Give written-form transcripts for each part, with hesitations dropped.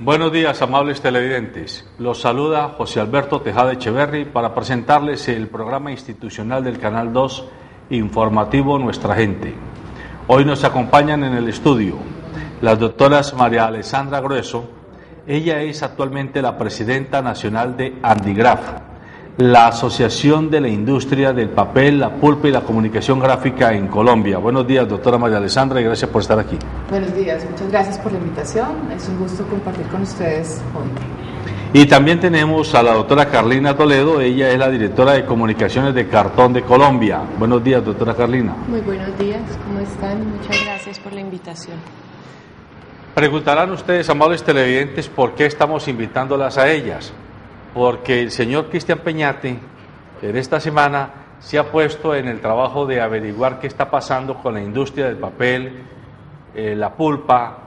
Buenos días, amables televidentes. Los saluda José Alberto Tejada Echeverri para presentarles el programa institucional del Canal 2 informativo Nuestra Gente. Hoy nos acompañan en el estudio las doctoras María Alessandra Grueso. Ella es actualmente la presidenta nacional de Andigraf, la Asociación de la Industria del Papel, la Pulpa y la Comunicación Gráfica en Colombia. Buenos días, doctora María Alessandra, y gracias por estar aquí. Buenos días, muchas gracias por la invitación. Es un gusto compartir con ustedes hoy. Y también tenemos a la doctora Carlina Toledo. Ella es la directora de Comunicaciones de Cartón de Colombia. Buenos días, doctora Carlina. Muy buenos días, ¿cómo están? Muchas gracias por la invitación. Preguntarán ustedes, amables televidentes, por qué estamos invitándolas a ellas. Porque el señor Cristian Peñate en esta semana se ha puesto en el trabajo de averiguar qué está pasando con la industria del papel, la pulpa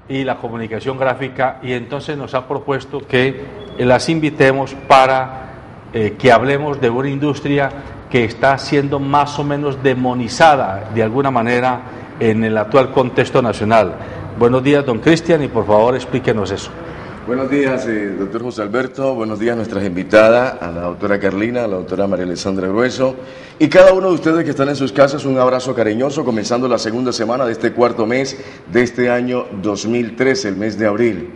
y la comunicación gráfica, y entonces nos ha propuesto que las invitemos para que hablemos de una industria que está siendo más o menos demonizada de alguna manera en el actual contexto nacional. Buenos días, don Cristian, y por favor explíquenos eso. Buenos días, doctor José Alberto. Buenos días a nuestras invitadas, a la doctora Carlina, a la doctora María Alessandra Grueso, y cada uno de ustedes que están en sus casas, un abrazo cariñoso, comenzando la segunda semana de este cuarto mes de este año 2013, el mes de abril.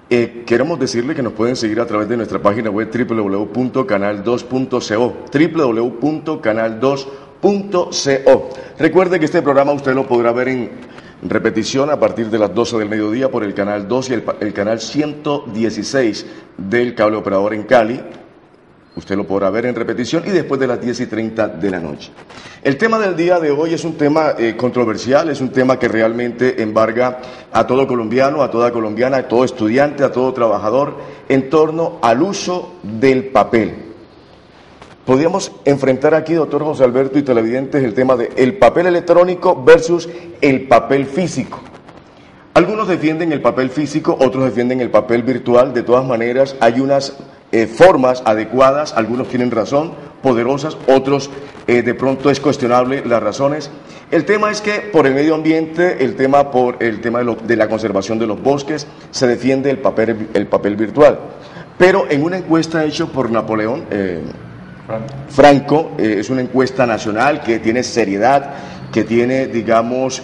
Queremos decirle que nos pueden seguir a través de nuestra página web www.canal2.co, www.canal2.co. Recuerde que este programa usted lo podrá ver en repetición a partir de las 12 del mediodía por el canal 2 y el canal 116 del cable operador en Cali. Usted lo podrá ver en repetición y después de las 10:30 de la noche. El tema del día de hoy es un tema controversial, es un tema que realmente embarga a todo colombiano, a toda colombiana, a todo estudiante, a todo trabajador, en torno al uso del papel. Podríamos enfrentar aquí, doctor José Alberto y televidentes, el tema de el papel electrónico versus el papel físico. Algunos defienden el papel físico, otros defienden el papel virtual. De todas maneras, hay unas formas adecuadas, algunos tienen razón, poderosas, otros de pronto es cuestionable las razones. El tema es que por el medio ambiente, por el tema de la conservación de los bosques, se defiende el papel virtual. Pero en una encuesta hecha por Napoleón Franco, es una encuesta nacional que tiene seriedad, que tiene, digamos,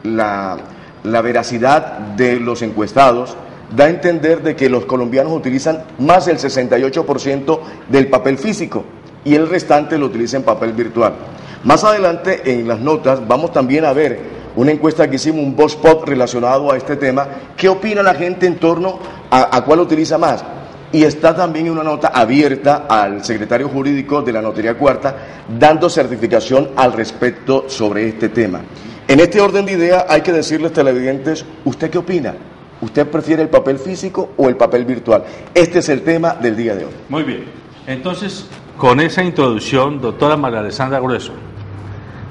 la veracidad de los encuestados, da a entender de que los colombianos utilizan más del 68% del papel físico y el restante lo utiliza en papel virtual. Más adelante en las notas vamos también a ver una encuesta que hicimos, un vox pop relacionado a este tema. ¿Qué opina la gente en torno a cuál utiliza más? Y está también una nota abierta al secretario jurídico de la Notaría Cuarta, dando certificación al respecto sobre este tema. En este orden de ideas hay que decirles, televidentes, ¿usted qué opina? ¿Usted prefiere el papel físico o el papel virtual? Este es el tema del día de hoy. Muy bien. Entonces, con esa introducción, doctora María Alessandra Grueso,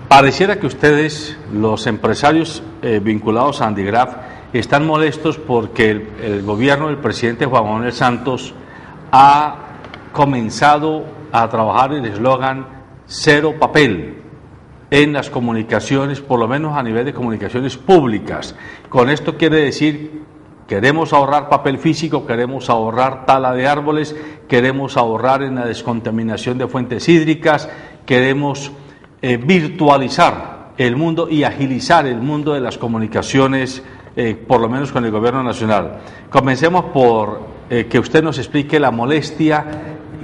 pareciera que ustedes, los empresarios vinculados a Andigraf, están molestos porque el gobierno del presidente Juan Manuel Santos ha comenzado a trabajar el eslogan cero papel en las comunicaciones, por lo menos a nivel de comunicaciones públicas. Con esto quiere decir, queremos ahorrar papel físico, queremos ahorrar tala de árboles, queremos ahorrar en la descontaminación de fuentes hídricas, queremos virtualizar el mundo y agilizar el mundo de las comunicaciones, por lo menos con el gobierno nacional. Comencemos por que usted nos explique la molestia,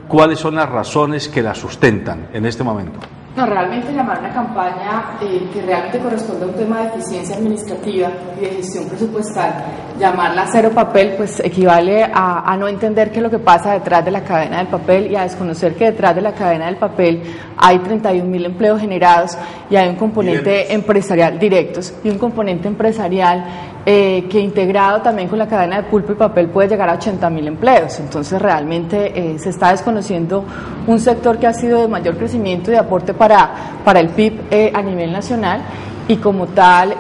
cuáles son las razones que la sustentan en este momento. No, realmente llamar una campaña que realmente corresponde a un tema de eficiencia administrativa y de gestión presupuestal, llamarla cero papel, pues equivale a no entender qué es lo que pasa detrás de la cadena del papel y a desconocer que detrás de la cadena del papel hay 31.000 empleos generados y hay un componente empresarial directos y un componente empresarial que integrado también con la cadena de pulpa y papel puede llegar a 80.000 empleos. Entonces realmente se está desconociendo un sector que ha sido de mayor crecimiento y de aporte para el PIB a nivel nacional, y como tal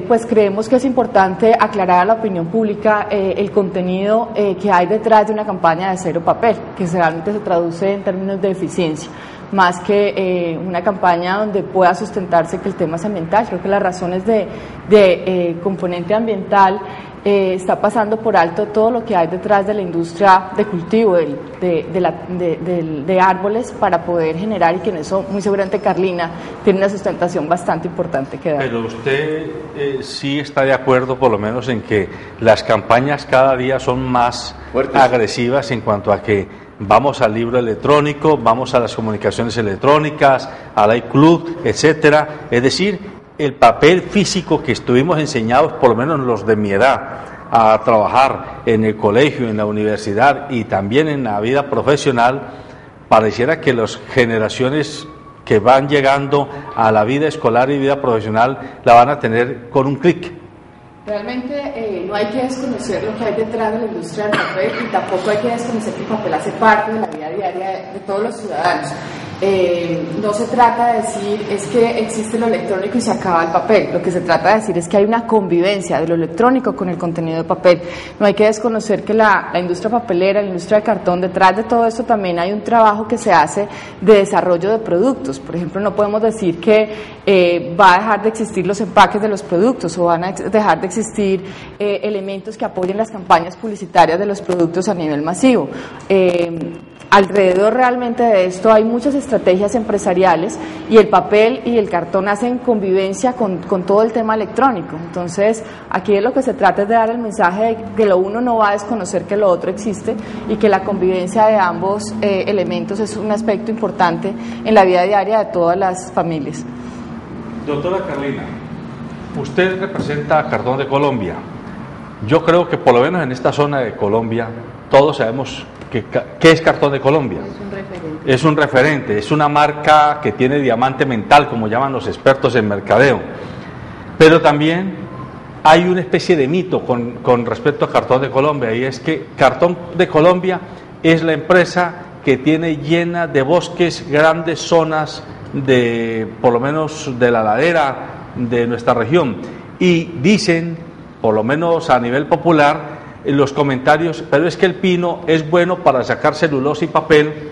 pues creemos que es importante aclarar a la opinión pública el contenido que hay detrás de una campaña de cero papel, que realmente se traduce en términos de eficiencia, más que una campaña donde pueda sustentarse que el tema es ambiental. Creo que las razones de componente ambiental está pasando por alto todo lo que hay detrás de la industria de cultivo de árboles para poder generar, y que en eso muy seguramente Carlina tiene una sustentación bastante importante que dar. Pero usted sí está de acuerdo por lo menos en que las campañas cada día son más fuertes, agresivas, en cuanto a que vamos al libro electrónico, vamos a las comunicaciones electrónicas, al iClub, etcétera. Es decir, el papel físico que estuvimos enseñados, por lo menos los de mi edad, a trabajar en el colegio, en la universidad y también en la vida profesional, pareciera que las generaciones que van llegando a la vida escolar y vida profesional la van a tener con un clic. Realmente no hay que desconocer lo que hay detrás de la industria del papel, y tampoco hay que desconocer que el papel hace parte de la vida diaria de todos los ciudadanos. No se trata de decir es que existe lo electrónico y se acaba el papel. Lo que se trata de decir es que hay una convivencia de lo electrónico con el contenido de papel. No hay que desconocer que la industria papelera, la industria de cartón, detrás de todo esto también hay un trabajo que se hace de desarrollo de productos. Por ejemplo, no podemos decir que va a dejar de existir los empaques de los productos, o van a dejar de existir elementos que apoyen las campañas publicitarias de los productos a nivel masivo. Alrededor realmente de esto hay muchas estrategias empresariales, y el papel y el cartón hacen convivencia con todo el tema electrónico. Entonces, aquí de lo que se trata es de dar el mensaje de que lo uno no va a desconocer que lo otro existe, y que la convivencia de ambos elementos es un aspecto importante en la vida diaria de todas las familias. Doctora Carlina, usted representa a Cartón de Colombia. Yo creo que por lo menos en esta zona de Colombia todos sabemos ¿qué es Cartón de Colombia? Es un referente, es una marca que tiene diamante mental, como llaman los expertos en mercadeo. Pero también hay una especie de mito con respecto a Cartón de Colombia, y es que Cartón de Colombia es la empresa que tiene llena de bosques grandes zonas por lo menos de la ladera de nuestra región. Y dicen, por lo menos a nivel popular, en los comentarios, pero es que el pino es bueno para sacar celulosa y papel,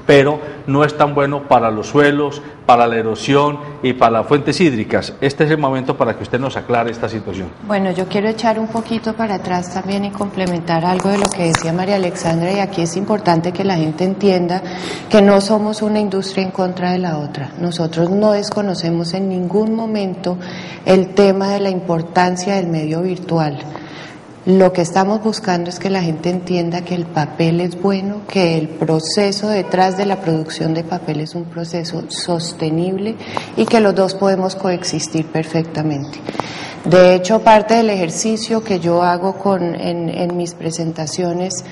pero no es tan bueno para los suelos, para la erosión y para las fuentes hídricas. Este es el momento para que usted nos aclare esta situación. Bueno, yo quiero echar un poquito para atrás también y complementar algo de lo que decía María Alexandra, y aquí es importante que la gente entienda que no somos una industria en contra de la otra. Nosotros no desconocemos en ningún momento el tema de la importancia del medio virtual. Lo que estamos buscando es que la gente entienda que el papel es bueno, que el proceso detrás de la producción de papel es un proceso sostenible, y que los dos podemos coexistir perfectamente. De hecho, parte del ejercicio que yo hago en mis presentaciones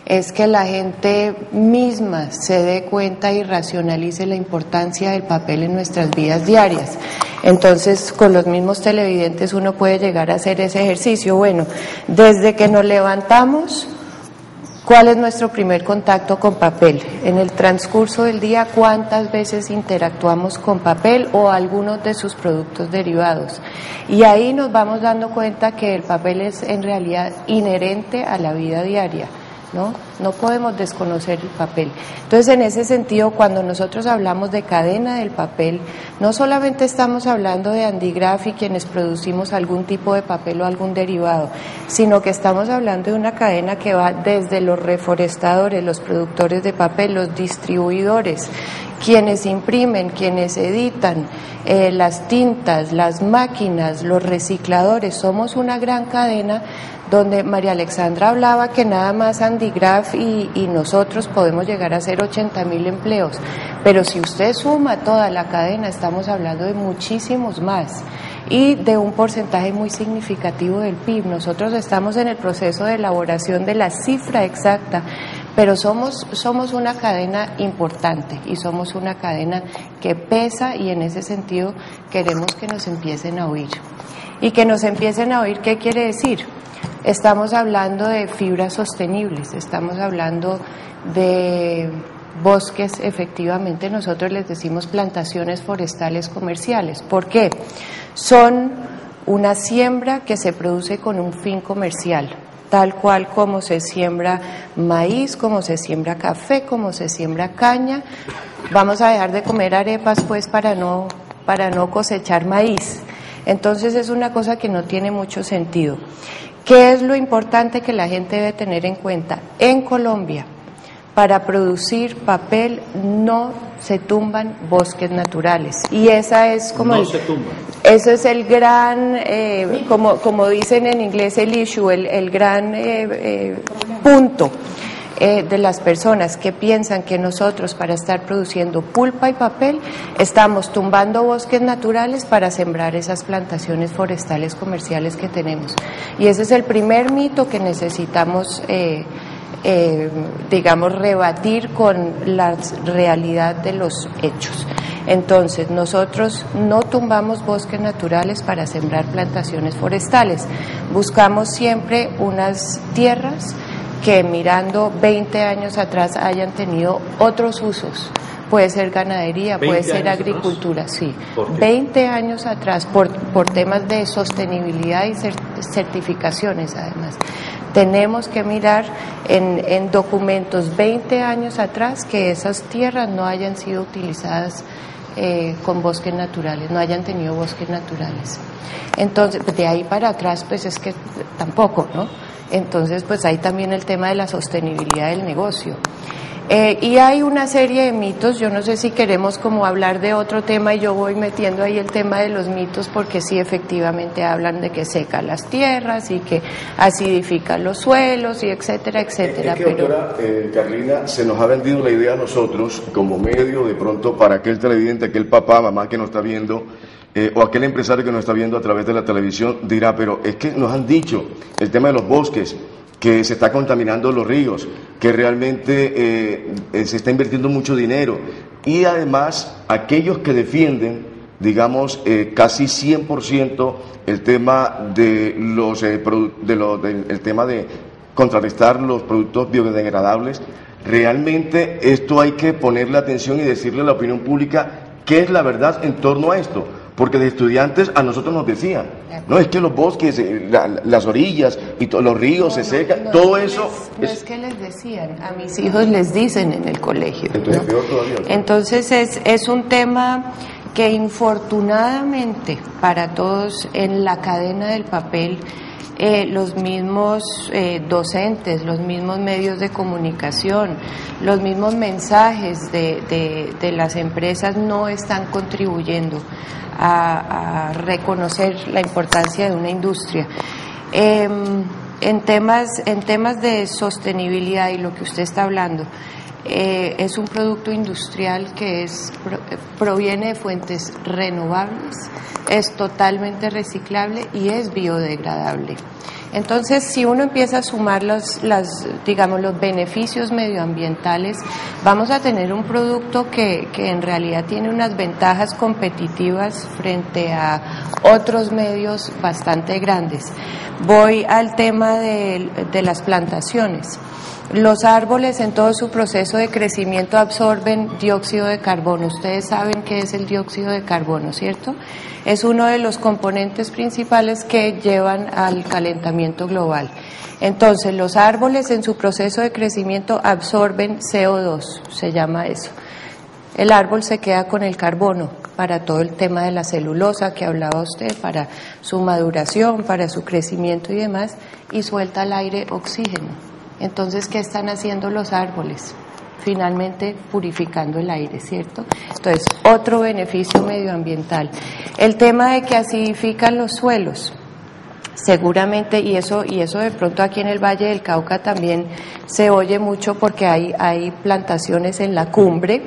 es que la gente misma se dé cuenta y racionalice la importancia del papel en nuestras vidas diarias. Entonces, con los mismos televidentes uno puede llegar a hacer ese ejercicio. Bueno, desde que nos levantamos, ¿cuál es nuestro primer contacto con papel? En el transcurso del día, ¿cuántas veces interactuamos con papel o algunos de sus productos derivados? Y ahí nos vamos dando cuenta que el papel es en realidad inherente a la vida diaria. No podemos desconocer el papel. Entonces, en ese sentido, cuando nosotros hablamos de cadena del papel, no solamente estamos hablando de Handigraph y quienes producimos algún tipo de papel o algún derivado, sino que estamos hablando de una cadena que va desde los reforestadores, los productores de papel, los distribuidores, quienes imprimen, quienes editan, las tintas, las máquinas, los recicladores. Somos una gran cadena donde María Alexandra hablaba que nada más Handigraph y nosotros podemos llegar a hacer 80.000 empleos, pero si usted suma toda la cadena estamos hablando de muchísimos más, y de un porcentaje muy significativo del PIB. Nosotros estamos en el proceso de elaboración de la cifra exacta, pero somos una cadena importante y somos una cadena que pesa, y en ese sentido queremos que nos empiecen a oír. Y que nos empiecen a oír, ¿qué quiere decir? Estamos hablando de fibras sostenibles, estamos hablando de bosques, efectivamente nosotros les decimos plantaciones forestales comerciales. ¿Por qué? Son una siembra que se produce con un fin comercial, tal cual como se siembra maíz, como se siembra café, como se siembra caña. Vamos a dejar de comer arepas pues para no cosechar maíz. Entonces es una cosa que no tiene mucho sentido. ¿Qué es lo importante que la gente debe tener en cuenta? En Colombia, para producir papel no se tumban bosques naturales, y esa es como ese es el gran, como dicen en inglés, el issue, el gran punto de las personas que piensan que nosotros, para estar produciendo pulpa y papel, estamos tumbando bosques naturales para sembrar esas plantaciones forestales comerciales que tenemos. Y ese es el primer mito que necesitamos digamos, rebatir con la realidad de los hechos. Entonces, nosotros no tumbamos bosques naturales para sembrar plantaciones forestales. Buscamos siempre unas tierras que, mirando 20 años atrás, hayan tenido otros usos. Puede ser ganadería, puede ser agricultura, sí. 20 años atrás, por temas de sostenibilidad y certificaciones, además. Tenemos que mirar en documentos 20 años atrás que esas tierras no hayan sido utilizadas con bosques naturales, no hayan tenido bosques naturales. Entonces, de ahí para atrás, pues es que tampoco, ¿no? Entonces, pues hay también el tema de la sostenibilidad del negocio. Y hay una serie de mitos. Yo no sé si queremos como hablar de otro tema, y yo voy metiendo ahí el tema de los mitos, porque sí, efectivamente hablan de que secan las tierras y que acidifican los suelos y etcétera, etcétera. Es que, doctora Carlina, se nos ha vendido la idea a nosotros como medio, de pronto, para aquel televidente, aquel papá, mamá que nos está viendo, o aquel empresario que nos está viendo a través de la televisión, dirá, pero es que nos han dicho el tema de los bosques, que se está contaminando los ríos, que realmente se está invirtiendo mucho dinero, y además aquellos que defienden, digamos, casi 100% el tema de el tema de contrarrestar los productos biodegradables. Realmente esto hay que ponerle atención y decirle a la opinión pública qué es la verdad en torno a esto. Porque de estudiantes a nosotros nos decían, no, es que los bosques, las orillas y los ríos se secan, todo eso... No es que les decían, a mis hijos les dicen en el colegio. Entonces, ¿no? Peor todavía. Entonces es un tema que, infortunadamente para todos en la cadena del papel, los mismos docentes, los mismos medios de comunicación, los mismos mensajes de las empresas no están contribuyendo a reconocer la importancia de una industria. En temas de sostenibilidad y lo que usted está hablando, es un producto industrial que proviene de fuentes renovables, es totalmente reciclable y es biodegradable. Entonces, si uno empieza a sumar los beneficios medioambientales, vamos a tener un producto que en realidad tiene unas ventajas competitivas frente a otros medios bastante grandes. Voy al tema de las plantaciones. Los árboles, en todo su proceso de crecimiento, absorben dióxido de carbono. Ustedes saben qué es el dióxido de carbono, ¿cierto? Es uno de los componentes principales que llevan al calentamiento global. Entonces, los árboles en su proceso de crecimiento absorben CO2, se llama eso. El árbol se queda con el carbono para todo el tema de la celulosa que hablaba usted, para su maduración, para su crecimiento y demás, y suelta al aire oxígeno. Entonces, ¿qué están haciendo los árboles? Finalmente, purificando el aire, ¿cierto? Entonces, otro beneficio medioambiental. El tema de que acidifican los suelos, seguramente, y eso de pronto aquí en el Valle del Cauca también se oye mucho, porque hay plantaciones en la cumbre.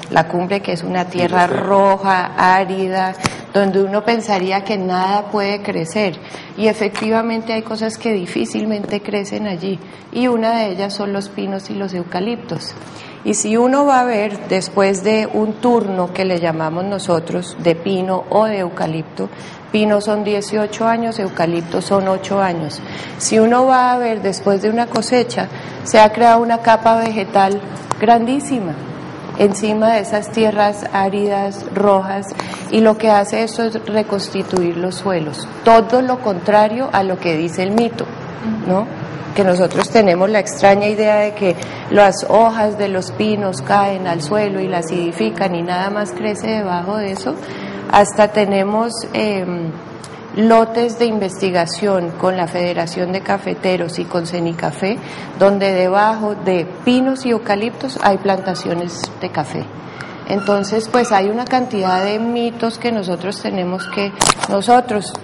La cumbre, que es una tierra roja, árida, donde uno pensaría que nada puede crecer, y efectivamente hay cosas que difícilmente crecen allí, y una de ellas son los pinos y los eucaliptos. Y si uno va a ver, después de un turno que le llamamos nosotros de pino o de eucalipto, pino son 18 años, eucalipto son 8 años. Si uno va a ver, después de una cosecha, se ha creado una capa vegetal grandísima encima de esas tierras áridas, rojas, y lo que hace eso es reconstituir los suelos. Todo lo contrario a lo que dice el mito, ¿no? Que nosotros tenemos la extraña idea de que las hojas de los pinos caen al suelo y la acidifican y nada más crece debajo de eso. Hasta tenemos lotes de investigación con la Federación de Cafeteros y con Cenicafé, donde debajo de pinos y eucaliptos hay plantaciones de café. Entonces, pues hay una cantidad de mitos que nosotros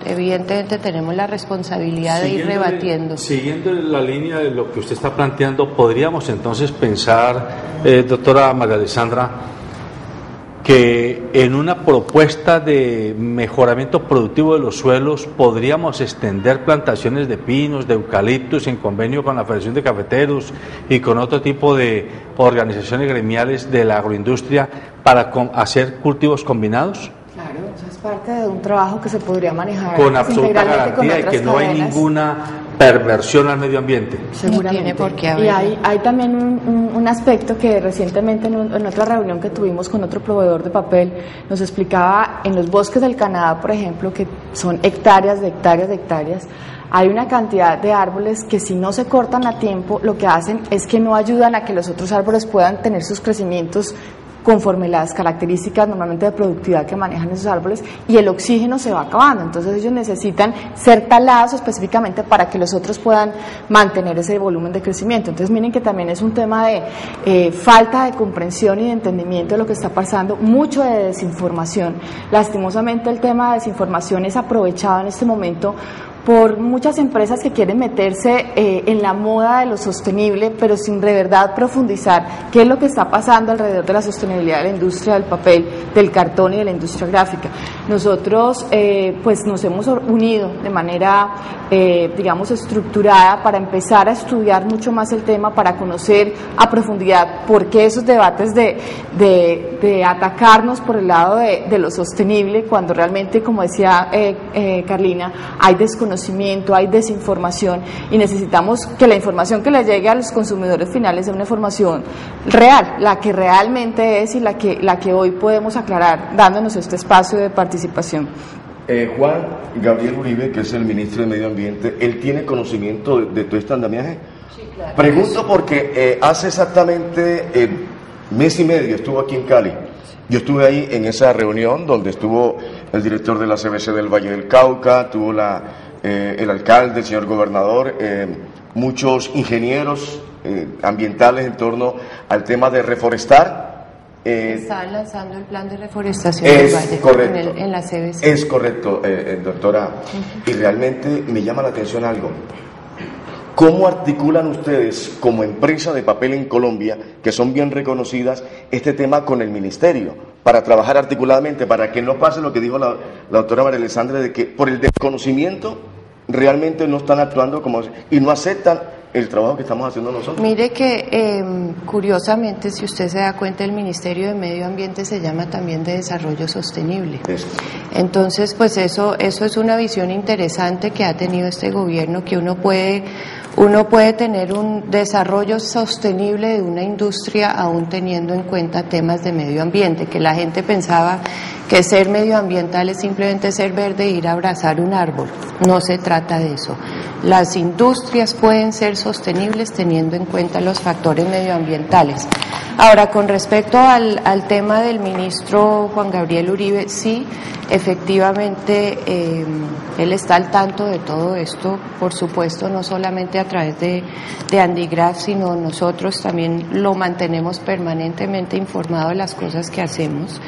evidentemente tenemos la responsabilidad de ir rebatiendo. Siguiendo la línea de lo que usted está planteando, podríamos entonces pensar, doctora María Alexandra, que en una propuesta de mejoramiento productivo de los suelos podríamos extender plantaciones de pinos, de eucaliptos en convenio con la Federación de Cafeteros y con otro tipo de organizaciones gremiales de la agroindustria para hacer cultivos combinados. Claro, eso es parte de un trabajo que se podría manejar con absoluta garantía de que no hay ninguna perversión al medio ambiente. Seguramente. No tiene por qué haber. Y hay también un aspecto que recientemente en otra reunión que tuvimos con otro proveedor de papel nos explicaba. En los bosques del Canadá, por ejemplo, que son hectáreas de hectáreas de hectáreas, hay una cantidad de árboles que si no se cortan a tiempo, lo que hacen es que no ayudan a que los otros árboles puedan tener sus crecimientos conforme las características normalmente de productividad que manejan esos árboles, y el oxígeno se va acabando. Entonces ellos necesitan ser talados específicamente para que los otros puedan mantener ese volumen de crecimiento. Entonces miren que también es un tema de falta de comprensión y de entendimiento de lo que está pasando, mucho de desinformación. Lastimosamente el tema de desinformación es aprovechado en este momento por muchas empresas que quieren meterse en la moda de lo sostenible, pero sin de verdad profundizar qué es lo que está pasando alrededor de la sostenibilidad de la industria del papel, del cartón y de la industria gráfica. Nosotros pues nos hemos unido de manera digamos estructurada para empezar a estudiar mucho más el tema, para conocer a profundidad por qué esos debates de atacarnos por el lado de lo sostenible, cuando realmente, como decía Carlina, hay desconocimiento, hay desinformación, y necesitamos que la información que le llegue a los consumidores finales sea una información real, la que realmente es y la que hoy podemos aclarar dándonos este espacio de participación. Juan Gabriel Uribe, que es el ministro de Medio Ambiente, ¿él tiene conocimiento de todo este andamiaje? Sí, claro. Pregunto porque hace exactamente mes y medio estuvo aquí en Cali. Yo estuve ahí en esa reunión donde estuvo el director de la CBC del Valle del Cauca, tuvo el alcalde, el señor gobernador, muchos ingenieros ambientales en torno al tema de reforestar. Están lanzando el plan de reforestación del Valle correcto, en la CBC. Es correcto, doctora. Y realmente me llama la atención algo. ¿Cómo articulan ustedes, como empresa de papel en Colombia, que son bien reconocidas, este tema con el ministerio, para trabajar articuladamente, para que no pase lo que dijo la doctora María Alexandra, de que por el desconocimiento realmente no están actuando como y no aceptan el trabajo que estamos haciendo nosotros? Mire que curiosamente, si usted se da cuenta, el Ministerio de Medio Ambiente se llama también de Desarrollo Sostenible. Eso. Entonces, pues eso es una visión interesante que ha tenido este gobierno, que uno puede tener un desarrollo sostenible de una industria aún teniendo en cuenta temas de medio ambiente, que la gente pensaba que ser medioambiental es simplemente ser verde e ir a abrazar un árbol. No se trata de eso. Las industrias pueden ser sostenibles teniendo en cuenta los factores medioambientales. Ahora, con respecto al tema del ministro Juan Gabriel Uribe, sí, efectivamente, él está al tanto de todo esto, por supuesto, no solamente a través de Andigraf, sino nosotros también lo mantenemos permanentemente informado de las cosas que hacemos.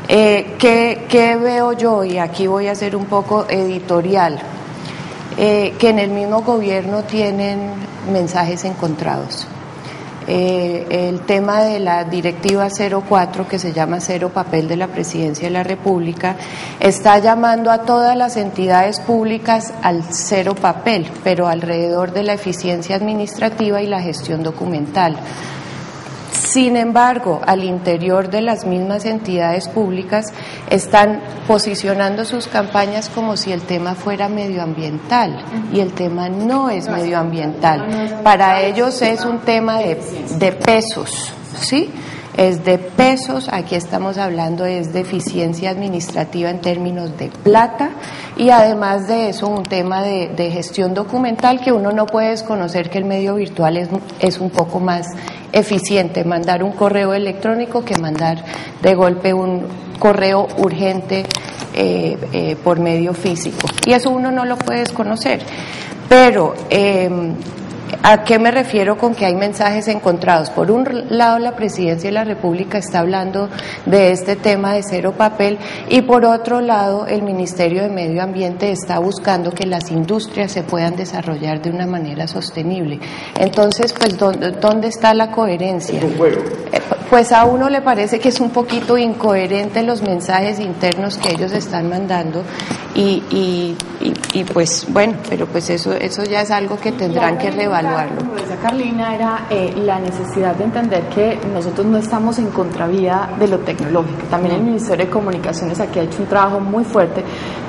¿Qué veo yo? Y aquí voy a ser un poco editorial, que en el mismo gobierno tienen mensajes encontrados. El tema de la directiva 04, que se llama Cero Papel de la Presidencia de la República, está llamando a todas las entidades públicas al cero papel, pero alrededor de la eficiencia administrativa y la gestión documental. Sin embargo, al interior de las mismas entidades públicas están posicionando sus campañas como si el tema fuera medioambiental, y el tema no es medioambiental. Para ellos es un tema de pesos, ¿sí? Es de pesos, aquí estamos hablando es de eficiencia administrativa en términos de plata, y además de eso un tema de gestión documental, que uno no puede desconocer que el medio virtual es un poco más eficiente mandar un correo electrónico que mandar de golpe un correo urgente por medio físico. Y eso uno no lo puede desconocer. Pero ¿a qué me refiero con que hay mensajes encontrados? Por un lado, la Presidencia de la República está hablando de este tema de cero papel y por otro lado, el Ministerio de Medio Ambiente está buscando que las industrias se puedan desarrollar de una manera sostenible. Entonces, pues, ¿dónde está la coherencia? Pues a uno le parece que es un poquito incoherente los mensajes internos que ellos están mandando y pues bueno, pero pues eso ya es algo que tendrán que reevaluarlo. Como decía Carlina, era la necesidad de entender que nosotros no estamos en contravía de lo tecnológico. También el Ministerio de Comunicaciones aquí ha hecho un trabajo muy fuerte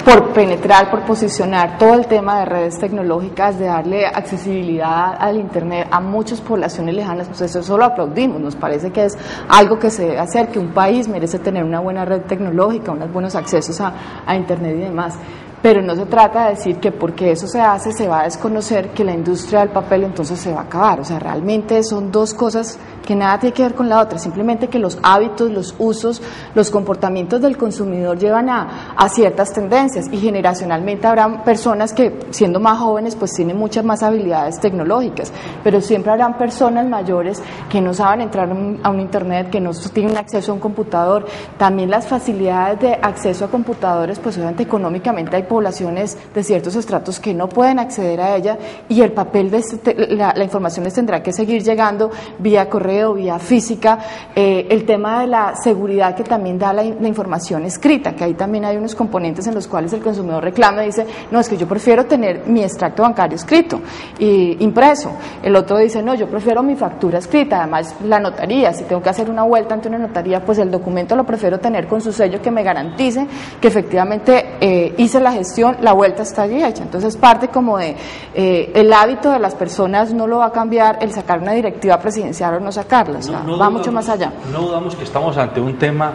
por penetrar, por posicionar todo el tema de redes tecnológicas, de darle accesibilidad al Internet a muchas poblaciones lejanas. Pues eso lo aplaudimos, nos parece que es algo que se debe hacer, que un país merece tener una buena red tecnológica, unos buenos accesos a Internet y demás. Pero no se trata de decir que porque eso se hace se va a desconocer que la industria del papel entonces se va a acabar. O sea, realmente son dos cosas que nada tiene que ver con la otra, simplemente que los hábitos, los usos, los comportamientos del consumidor llevan a ciertas tendencias y generacionalmente habrán personas que siendo más jóvenes pues tienen muchas más habilidades tecnológicas, pero siempre habrán personas mayores que no saben entrar a un internet, que no tienen acceso a un computador. También las facilidades de acceso a computadores, pues obviamente económicamente hay poblaciones de ciertos estratos que no pueden acceder a ella y el papel de la información les tendrá que seguir llegando vía correo, vía física. El tema de la seguridad que también da la información escrita, que ahí también hay unos componentes en los cuales el consumidor reclama y dice, no, es que yo prefiero tener mi extracto bancario escrito y impreso. El otro dice, no, yo prefiero mi factura escrita, además la notaría, si tengo que hacer una vuelta ante una notaría, pues el documento lo prefiero tener con su sello que me garantice que efectivamente hice la gestión, la vuelta está allí hecha. Entonces parte como de el hábito de las personas no lo va a cambiar el sacar una directiva presidencial o no sacarla, o sea, va mucho más allá. No dudamos que estamos ante un tema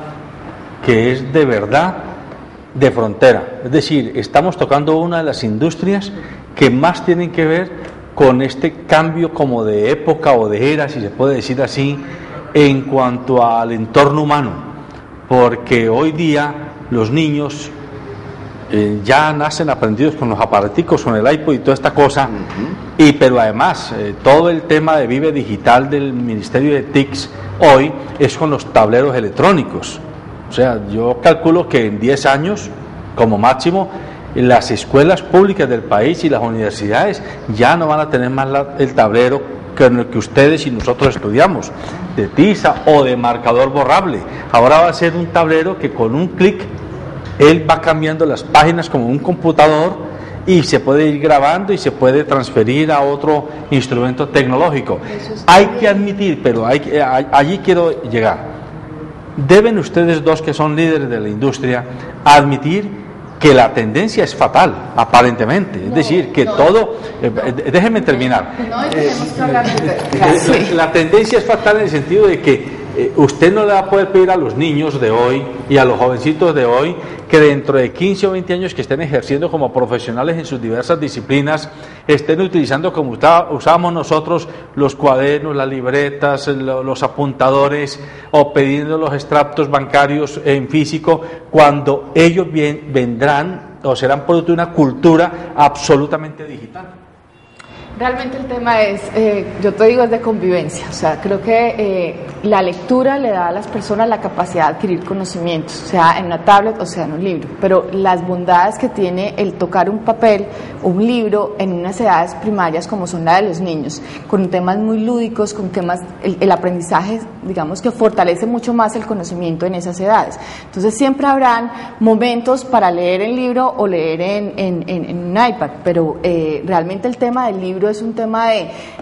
que es de verdad de frontera, es decir, estamos tocando una de las industrias que más tienen que ver con este cambio como de época o de era, si se puede decir así, en cuanto al entorno humano, porque hoy día los niños ya nacen aprendidos con los aparaticos, con el iPod y toda esta cosa, pero además todo el tema de Vive Digital del Ministerio de TICS hoy es con los tableros electrónicos. O sea, yo calculo que en 10 años, como máximo, las escuelas públicas del país y las universidades ya no van a tener más el tablero con el que ustedes y nosotros estudiamos, de tiza o de marcador borrable. Ahora va a ser un tablero que con un clic él va cambiando las páginas como un computador y se puede ir grabando y se puede transferir a otro instrumento tecnológico. Hay que admitir, pero allí quiero llegar. Deben ustedes dos, que son líderes de la industria, admitir que la tendencia es fatal, aparentemente. Es decir, que todo... déjenme terminar. La tendencia es fatal en el sentido de que usted no le va a poder pedir a los niños de hoy y a los jovencitos de hoy que dentro de 15 o 20 años que estén ejerciendo como profesionales en sus diversas disciplinas, estén utilizando como usábamos nosotros los cuadernos, las libretas, los apuntadores o pidiendo los extractos bancarios en físico, cuando ellos vendrán o serán producto de una cultura absolutamente digital. Realmente el tema es, yo te digo, es de convivencia. O sea, creo que la lectura le da a las personas la capacidad de adquirir conocimientos, sea en una tablet o sea en un libro, pero las bondades que tiene el tocar un papel o un libro en unas edades primarias como son la de los niños, con temas muy lúdicos, con temas, el aprendizaje, digamos que fortalece mucho más el conocimiento en esas edades. Entonces siempre habrán momentos para leer el libro o leer en un iPad, pero realmente el tema del libro es un tema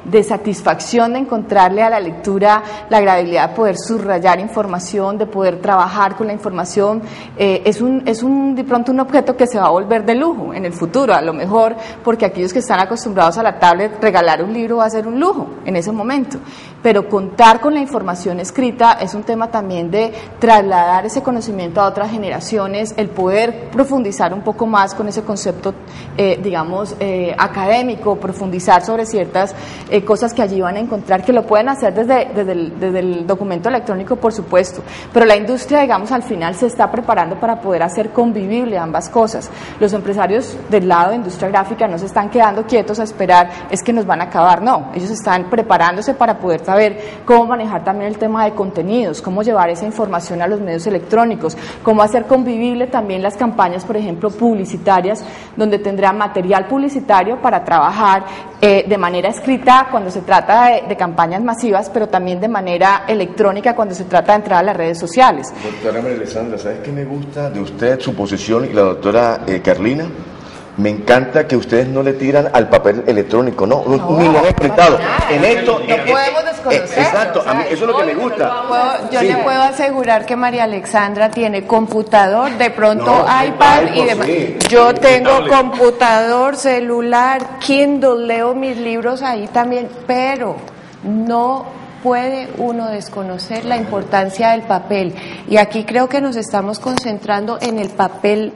de satisfacción, de encontrarle a la lectura la agradabilidad de poder subrayar información, de poder trabajar con la información. Es de pronto un objeto que se va a volver de lujo en el futuro, a lo mejor porque aquellos que están acostumbrados a la tablet, regalar un libro va a ser un lujo en ese momento, pero contar con la información escrita es un tema también de trasladar ese conocimiento a otras generaciones, el poder profundizar un poco más con ese concepto, digamos, académico, profundizar sobre ciertas cosas que allí van a encontrar, que lo pueden hacer desde el documento electrónico, por supuesto, pero la industria, digamos, al final se está preparando para poder hacer convivible ambas cosas. Los empresarios del lado de industria gráfica no se están quedando quietos a esperar, es que nos van a acabar, no, ellos están preparándose para poder saber cómo manejar también el tema de contenidos, cómo llevar esa información a los medios electrónicos, cómo hacer convivible también las campañas, por ejemplo, publicitarias, donde tendrán material publicitario para trabajar de manera escrita cuando se trata de campañas masivas, pero también de manera electrónica cuando se trata de entrar a las redes sociales. Doctora María Alexandra, ¿sabes qué me gusta de usted, su posición, y la doctora Carlina? Me encanta que ustedes no le tiran al papel electrónico, no ni lo han enfrentado. En esto no podemos desconocer. Exacto, a mí eso es lo que me gusta. Yo le puedo asegurar que María Alexandra tiene computador, de pronto iPad y demás. Sí. Yo tengo computador, celular, Kindle, leo mis libros ahí también, pero no puede uno desconocer la importancia del papel. Y aquí creo que nos estamos concentrando en el papel,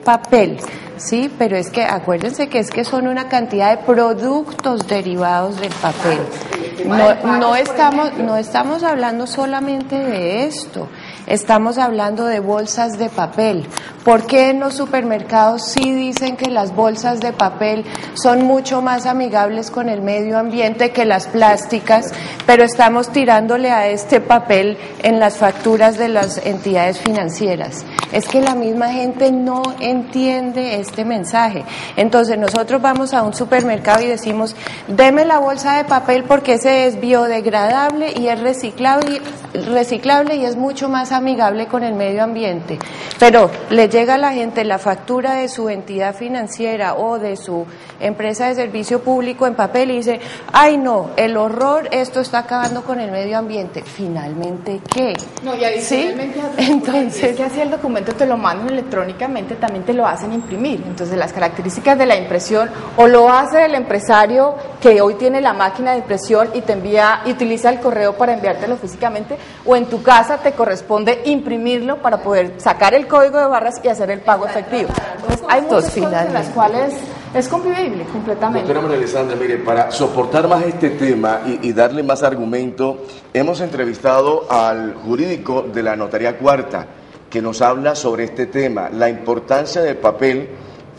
¿sí? Pero es que acuérdense que son una cantidad de productos derivados del papel. No estamos hablando solamente de esto, estamos hablando de bolsas de papel. ¿Por qué en los supermercados sí dicen que las bolsas de papel son mucho más amigables con el medio ambiente que las plásticas, pero estamos tirándole a este papel en las facturas de las entidades financieras? Es que la misma gente no entiende este mensaje. Entonces nosotros vamos a un supermercado y decimos, deme la bolsa de papel porque ese es biodegradable y es reciclable y es mucho más amigable con el medio ambiente. Pero le llega a la gente la factura de su entidad financiera o de su empresa de servicio público en papel y dice, ay no, el horror, esto está acabando con el medio ambiente. Finalmente, ¿qué? No, y adicionalmente, ¿sí? Entonces, es que así el documento te lo mandan electrónicamente, también te lo hacen imprimir. Entonces las características de la impresión o lo hace el empresario que hoy tiene la máquina de impresión y te envía y utiliza el correo para enviártelo físicamente, o en tu casa te corresponde imprimirlo para poder sacar el código de barras y hacer el pago efectivo. Entonces hay muchas cosas en las cuales es convivible completamente. Doctora María Alexandra, mire, para soportar más este tema y darle más argumento, hemos entrevistado al jurídico de la Notaría Cuarta, que nos habla sobre este tema, la importancia del papel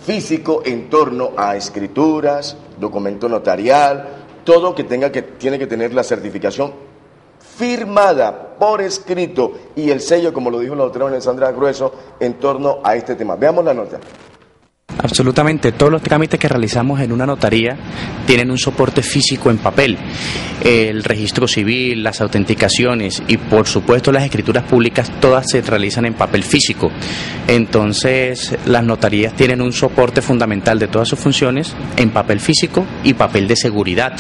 físico en torno a escrituras, documento notarial, todo que tiene que tener la certificación firmada por escrito y el sello, como lo dijo la doctora María Alexandra Grueso, en torno a este tema. Veamos la nota. Absolutamente, todos los trámites que realizamos en una notaría tienen un soporte físico en papel. El registro civil, las autenticaciones y por supuesto las escrituras públicas, todas se realizan en papel físico. Entonces las notarías tienen un soporte fundamental de todas sus funciones en papel físico y papel de seguridad,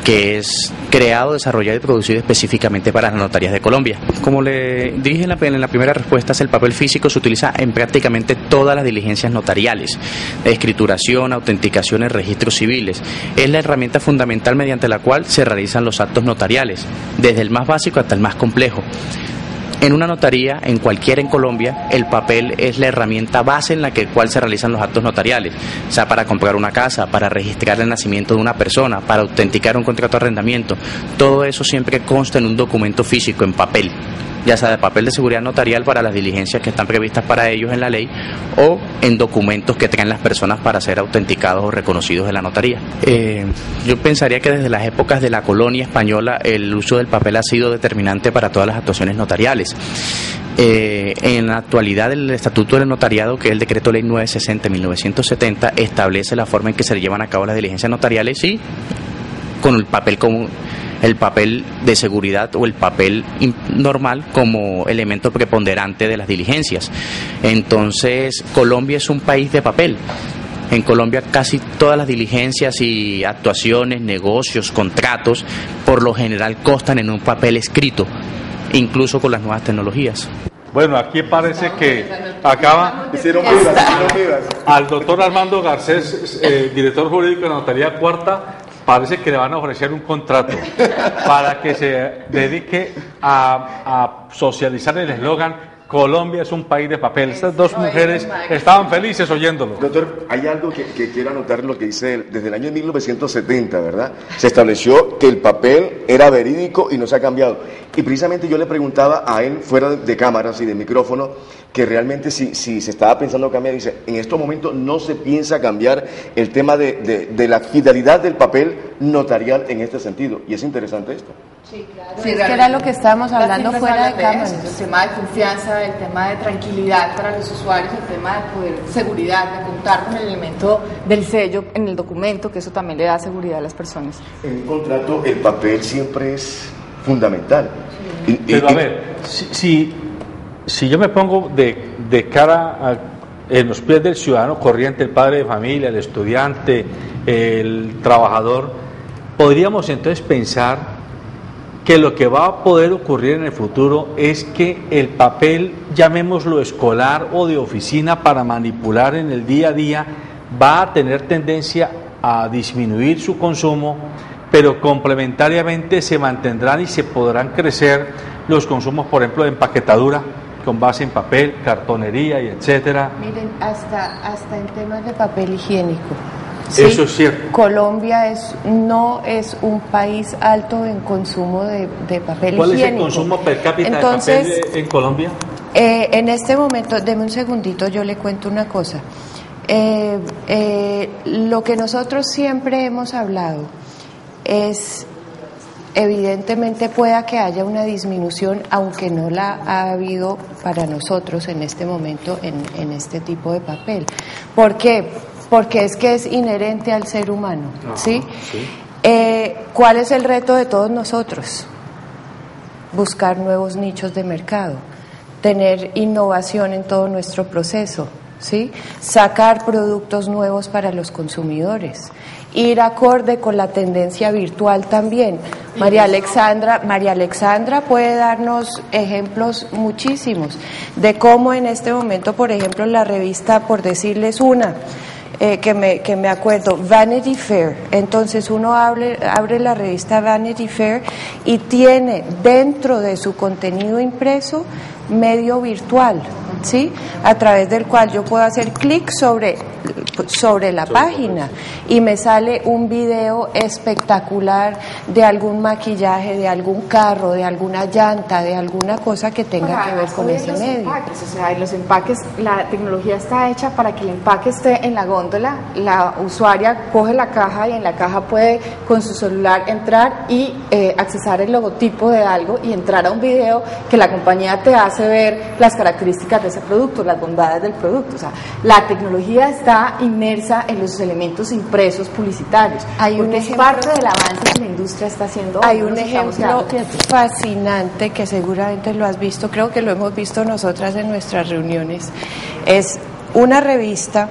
que es creado, desarrollado y producido específicamente para las notarías de Colombia. Como le dije en la primera respuesta, el papel físico se utiliza en prácticamente todas las diligencias notariales: escrituración, autenticaciones, registros civiles. Es la herramienta fundamental mediante la cual se realizan los actos notariales, desde el más básico hasta el más complejo. En una notaría, en cualquiera en Colombia, el papel es la herramienta base en la cual se realizan los actos notariales, o sea, para comprar una casa, para registrar el nacimiento de una persona, para autenticar un contrato de arrendamiento. Todo eso siempre consta en un documento físico, en papel, ya sea de papel de seguridad notarial para las diligencias que están previstas para ellos en la ley, o en documentos que traen las personas para ser autenticados o reconocidos en la notaría. Yo pensaría que desde las épocas de la colonia española el uso del papel ha sido determinante para todas las actuaciones notariales. En la actualidad el Estatuto del Notariado, que es el Decreto Ley 960/1970, establece la forma en que se llevan a cabo las diligencias notariales y con el papel común, el papel de seguridad o el papel normal como elemento preponderante de las diligencias. Entonces, Colombia es un país de papel. En Colombia casi todas las diligencias y actuaciones, negocios, contratos, por lo general constan en un papel escrito, incluso con las nuevas tecnologías. Bueno, aquí parece que acaba Hicieron vivas. al doctor Armando Garcés, director jurídico de la Notaría Cuarta, parece que le van a ofrecer un contrato para que se dedique a socializar el eslogan Colombia es un país de papel. Estas dos mujeres estaban felices oyéndolo. Doctor, hay algo que quiero anotar, lo que dice él. Desde el año 1970, ¿verdad? Se estableció que el papel era verídico y no se ha cambiado. Y precisamente yo le preguntaba a él, fuera de cámaras y de micrófono, que realmente si se estaba pensando cambiar. Dice, en estos momentos no se piensa cambiar el tema de la fidelidad del papel notarial en este sentido. Y es interesante esto. Sí, claro. Sí, es que era lo que estábamos hablando fuera de cámaras. El tema de confianza, el tema de tranquilidad para los usuarios, el tema de poder, seguridad, de contar con el elemento del sello en el documento, que eso también le da seguridad a las personas. En un contrato el papel siempre es fundamental. Sí. Pero a ver, si yo me pongo de cara en los pies del ciudadano corriente, el padre de familia, el estudiante, el trabajador, podríamos entonces pensar que lo que va a poder ocurrir en el futuro es que el papel, llamémoslo escolar o de oficina para manipular en el día a día, va a tener tendencia a disminuir su consumo, pero complementariamente se mantendrán y se podrán crecer los consumos, por ejemplo, de empaquetadura con base en papel, cartonería y etcétera. Miren, hasta en temas de papel higiénico. ¿Sí? Eso es cierto. Colombia no es un país alto en consumo de papel higiénico. ¿Cuál es el consumo per cápita de papel en Colombia? En este momento, deme un segundito, yo le cuento una cosa. Lo que nosotros siempre hemos hablado es, evidentemente pueda que haya una disminución, aunque no la ha habido para nosotros en este momento en este tipo de papel. ¿Por qué? Porque es que es inherente al ser humano, ¿sí? Sí. ¿Cuál es el reto de todos nosotros? Buscar nuevos nichos de mercado, tener innovación en todo nuestro proceso, ¿sí? Sacar productos nuevos para los consumidores, ir acorde con la tendencia virtual también. María Alexandra puede darnos ejemplos muchísimos de cómo en este momento, por ejemplo, la revista, por decirles una, que me acuerdo, Vanity Fair. Entonces uno abre la revista Vanity Fair y tiene dentro de su contenido impreso medio virtual, ¿sí? A través del cual yo puedo hacer clic sobre la página y me sale un video espectacular de algún maquillaje, de algún carro, de alguna llanta, de alguna cosa que tenga que ver con ese medio. O sea, en los empaques, la tecnología está hecha para que el empaque esté en la góndola, la usuaria coge la caja y en la caja puede con su celular entrar y accesar el logotipo de algo y entrar a un video que la compañía te hace ver las características de ese producto, las bondades del producto. O sea, la tecnología está inmersa en los elementos impresos publicitarios. Es parte del avance que la industria está haciendo. Hay un ejemplo fascinante que seguramente lo has visto, creo que lo hemos visto nosotras en nuestras reuniones. Es una revista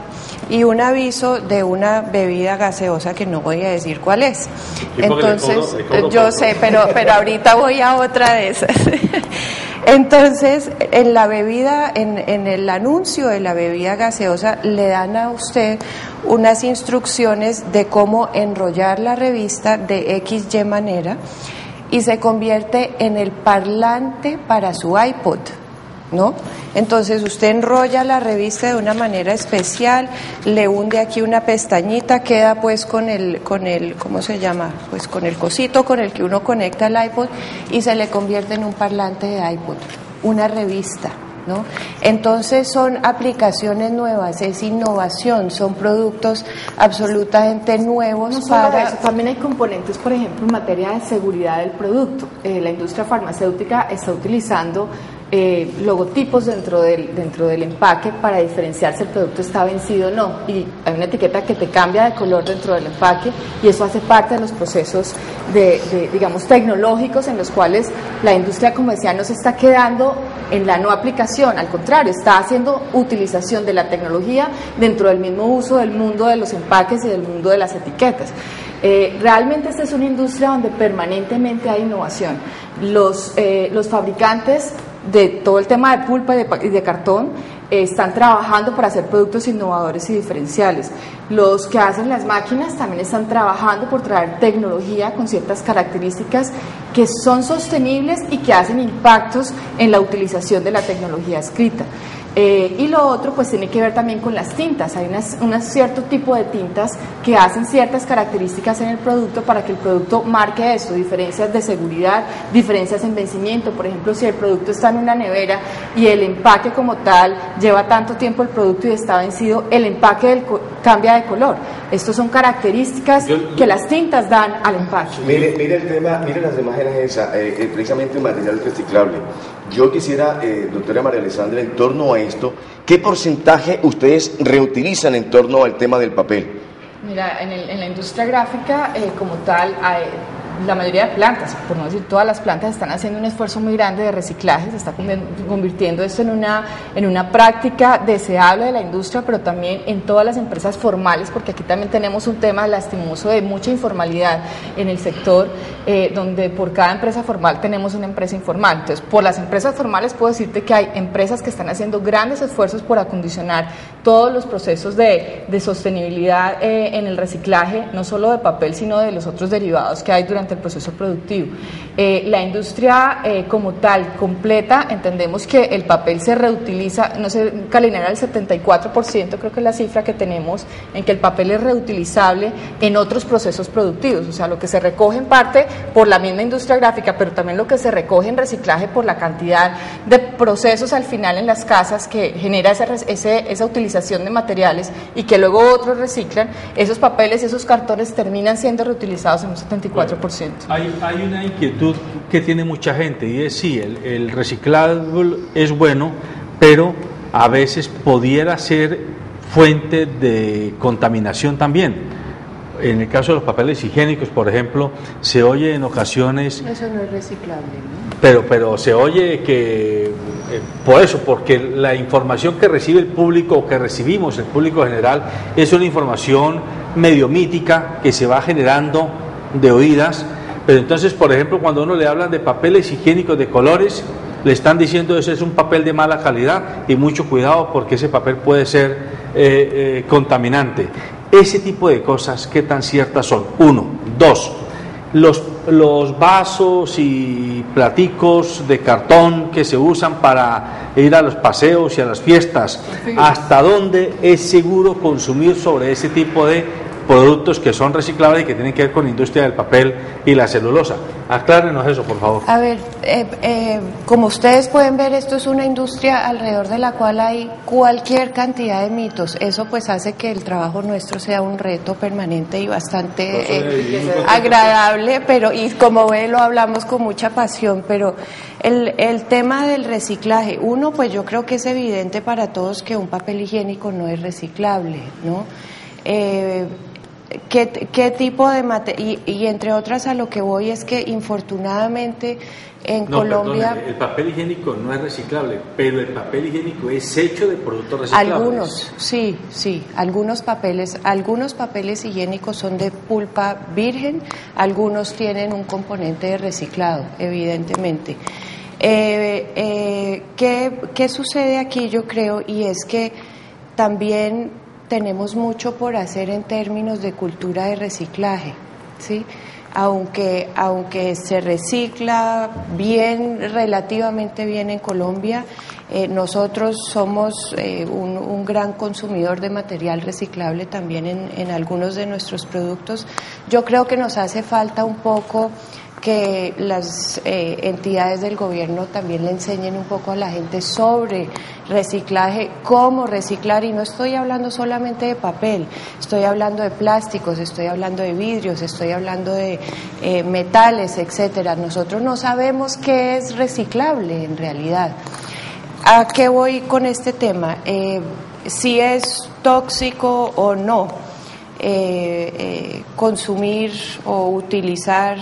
y un aviso de una bebida gaseosa que no voy a decir cuál es. Entonces, yo sé, pero ahorita voy a otra de esas. Entonces, en la bebida, en el anuncio de la bebida gaseosa, le dan a usted unas instrucciones de cómo enrollar la revista de XY manera y se convierte en el parlante para su iPod, ¿no? Entonces usted enrolla la revista de una manera especial, le hunde aquí una pestañita, queda pues con el, ¿cómo se llama? Pues con el cosito con el que uno conecta el iPod y se le convierte en un parlante de iPod, una revista, ¿no? Entonces son aplicaciones nuevas, es innovación, son productos absolutamente nuevos. No solo eso, también hay componentes, por ejemplo, en materia de seguridad del producto. La industria farmacéutica está utilizando logotipos dentro del empaque para diferenciar si el producto está vencido o no, y hay una etiqueta que te cambia de color dentro del empaque y eso hace parte de los procesos digamos tecnológicos en los cuales la industria, como decía, no se está quedando en la no aplicación, al contrario, está haciendo utilización de la tecnología dentro del mismo uso del mundo de los empaques y del mundo de las etiquetas. Realmente esta es una industria donde permanentemente hay innovación. Los fabricantes de todo el tema de pulpa y de cartón están trabajando para hacer productos innovadores y diferenciales. Los que hacen las máquinas también están trabajando por traer tecnología con ciertas características que son sostenibles y que hacen impactos en la utilización de la tecnología escrita. Y lo otro pues tiene que ver también con las tintas. Hay un cierto tipo de tintas que hacen ciertas características en el producto para que el producto marque eso, diferencias de seguridad, diferencias en vencimiento. Por ejemplo, si el producto está en una nevera y el empaque como tal lleva tanto tiempo el producto y está vencido, el empaque cambia de color. Estas son características que las tintas dan al empaque. Mire el tema, mire las imágenes esas, precisamente el material reciclable. Yo quisiera, doctora María Alexandra, en torno a esto, ¿qué porcentaje ustedes reutilizan en torno al tema del papel? Mira, en la industria gráfica como tal, la mayoría de plantas, por no decir todas las plantas, están haciendo un esfuerzo muy grande de reciclaje. Se está convirtiendo esto en una práctica deseable de la industria, pero también en todas las empresas formales, porque aquí también tenemos un tema lastimoso de mucha informalidad en el sector, donde por cada empresa formal tenemos una empresa informal. Entonces, por las empresas formales puedo decirte que hay empresas que están haciendo grandes esfuerzos por acondicionar todos los procesos de sostenibilidad en el reciclaje, no solo de papel, sino de los otros derivados que hay durante el proceso productivo. La industria como tal, completa, entendemos que el papel se reutiliza, no sé, Calinera, el 74%, creo que es la cifra que tenemos, en que el papel es reutilizable en otros procesos productivos, o sea, lo que se recoge en parte por la misma industria gráfica, pero también lo que se recoge en reciclaje por la cantidad de procesos al final en las casas que genera esa utilización de materiales y que luego otros reciclan, esos papeles, esos cartones terminan siendo reutilizados en un 74%. Hay una inquietud que tiene mucha gente y es sí, el reciclable es bueno, pero a veces pudiera ser fuente de contaminación también. En el caso de los papeles higiénicos, por ejemplo, se oye en ocasiones... Eso no es reciclable, ¿no? Pero se oye que, por eso, porque la información que recibe el público, o que recibimos el público general, es una información medio mítica que se va generando de oídas. Pero entonces, por ejemplo, cuando uno le hablan de papeles higiénicos de colores, le están diciendo ese es un papel de mala calidad y mucho cuidado porque ese papel puede ser contaminante. Ese tipo de cosas, ¿qué tan ciertas son? Uno. Dos, los vasos y platicos de cartón que se usan para ir a los paseos y a las fiestas, ¿hasta dónde es seguro consumir sobre ese tipo de productos que son reciclables y que tienen que ver con la industria del papel y la celulosa? Aclárenos eso, por favor. A ver, como ustedes pueden ver, esto es una industria alrededor de la cual hay cualquier cantidad de mitos. Eso pues hace que el trabajo nuestro sea un reto permanente y bastante agradable, pero y como ve lo hablamos con mucha pasión, pero el tema del reciclaje, uno, pues yo creo que es evidente para todos que un papel higiénico no es reciclable, ¿no? ¿Qué tipo de material? Y entre otras a lo que voy es que infortunadamente en Colombia... Perdóneme, el papel higiénico no es reciclable, pero el papel higiénico es hecho de productos reciclables. Algunos, sí, algunos papeles higiénicos son de pulpa virgen, algunos tienen un componente de reciclado, evidentemente. ¿Qué sucede aquí, yo creo? Y es que también tenemos mucho por hacer en términos de cultura de reciclaje, ¿sí? Aunque se recicla bien, relativamente bien en Colombia, nosotros somos un gran consumidor de material reciclable también en algunos de nuestros productos. Yo creo que nos hace falta un poco que las entidades del gobierno también le enseñen un poco a la gente sobre reciclaje, cómo reciclar, y no estoy hablando solamente de papel, estoy hablando de plásticos, estoy hablando de vidrios, estoy hablando de metales, etcétera. Nosotros no sabemos qué es reciclable en realidad. ¿A qué voy con este tema? Si es tóxico o no consumir o utilizar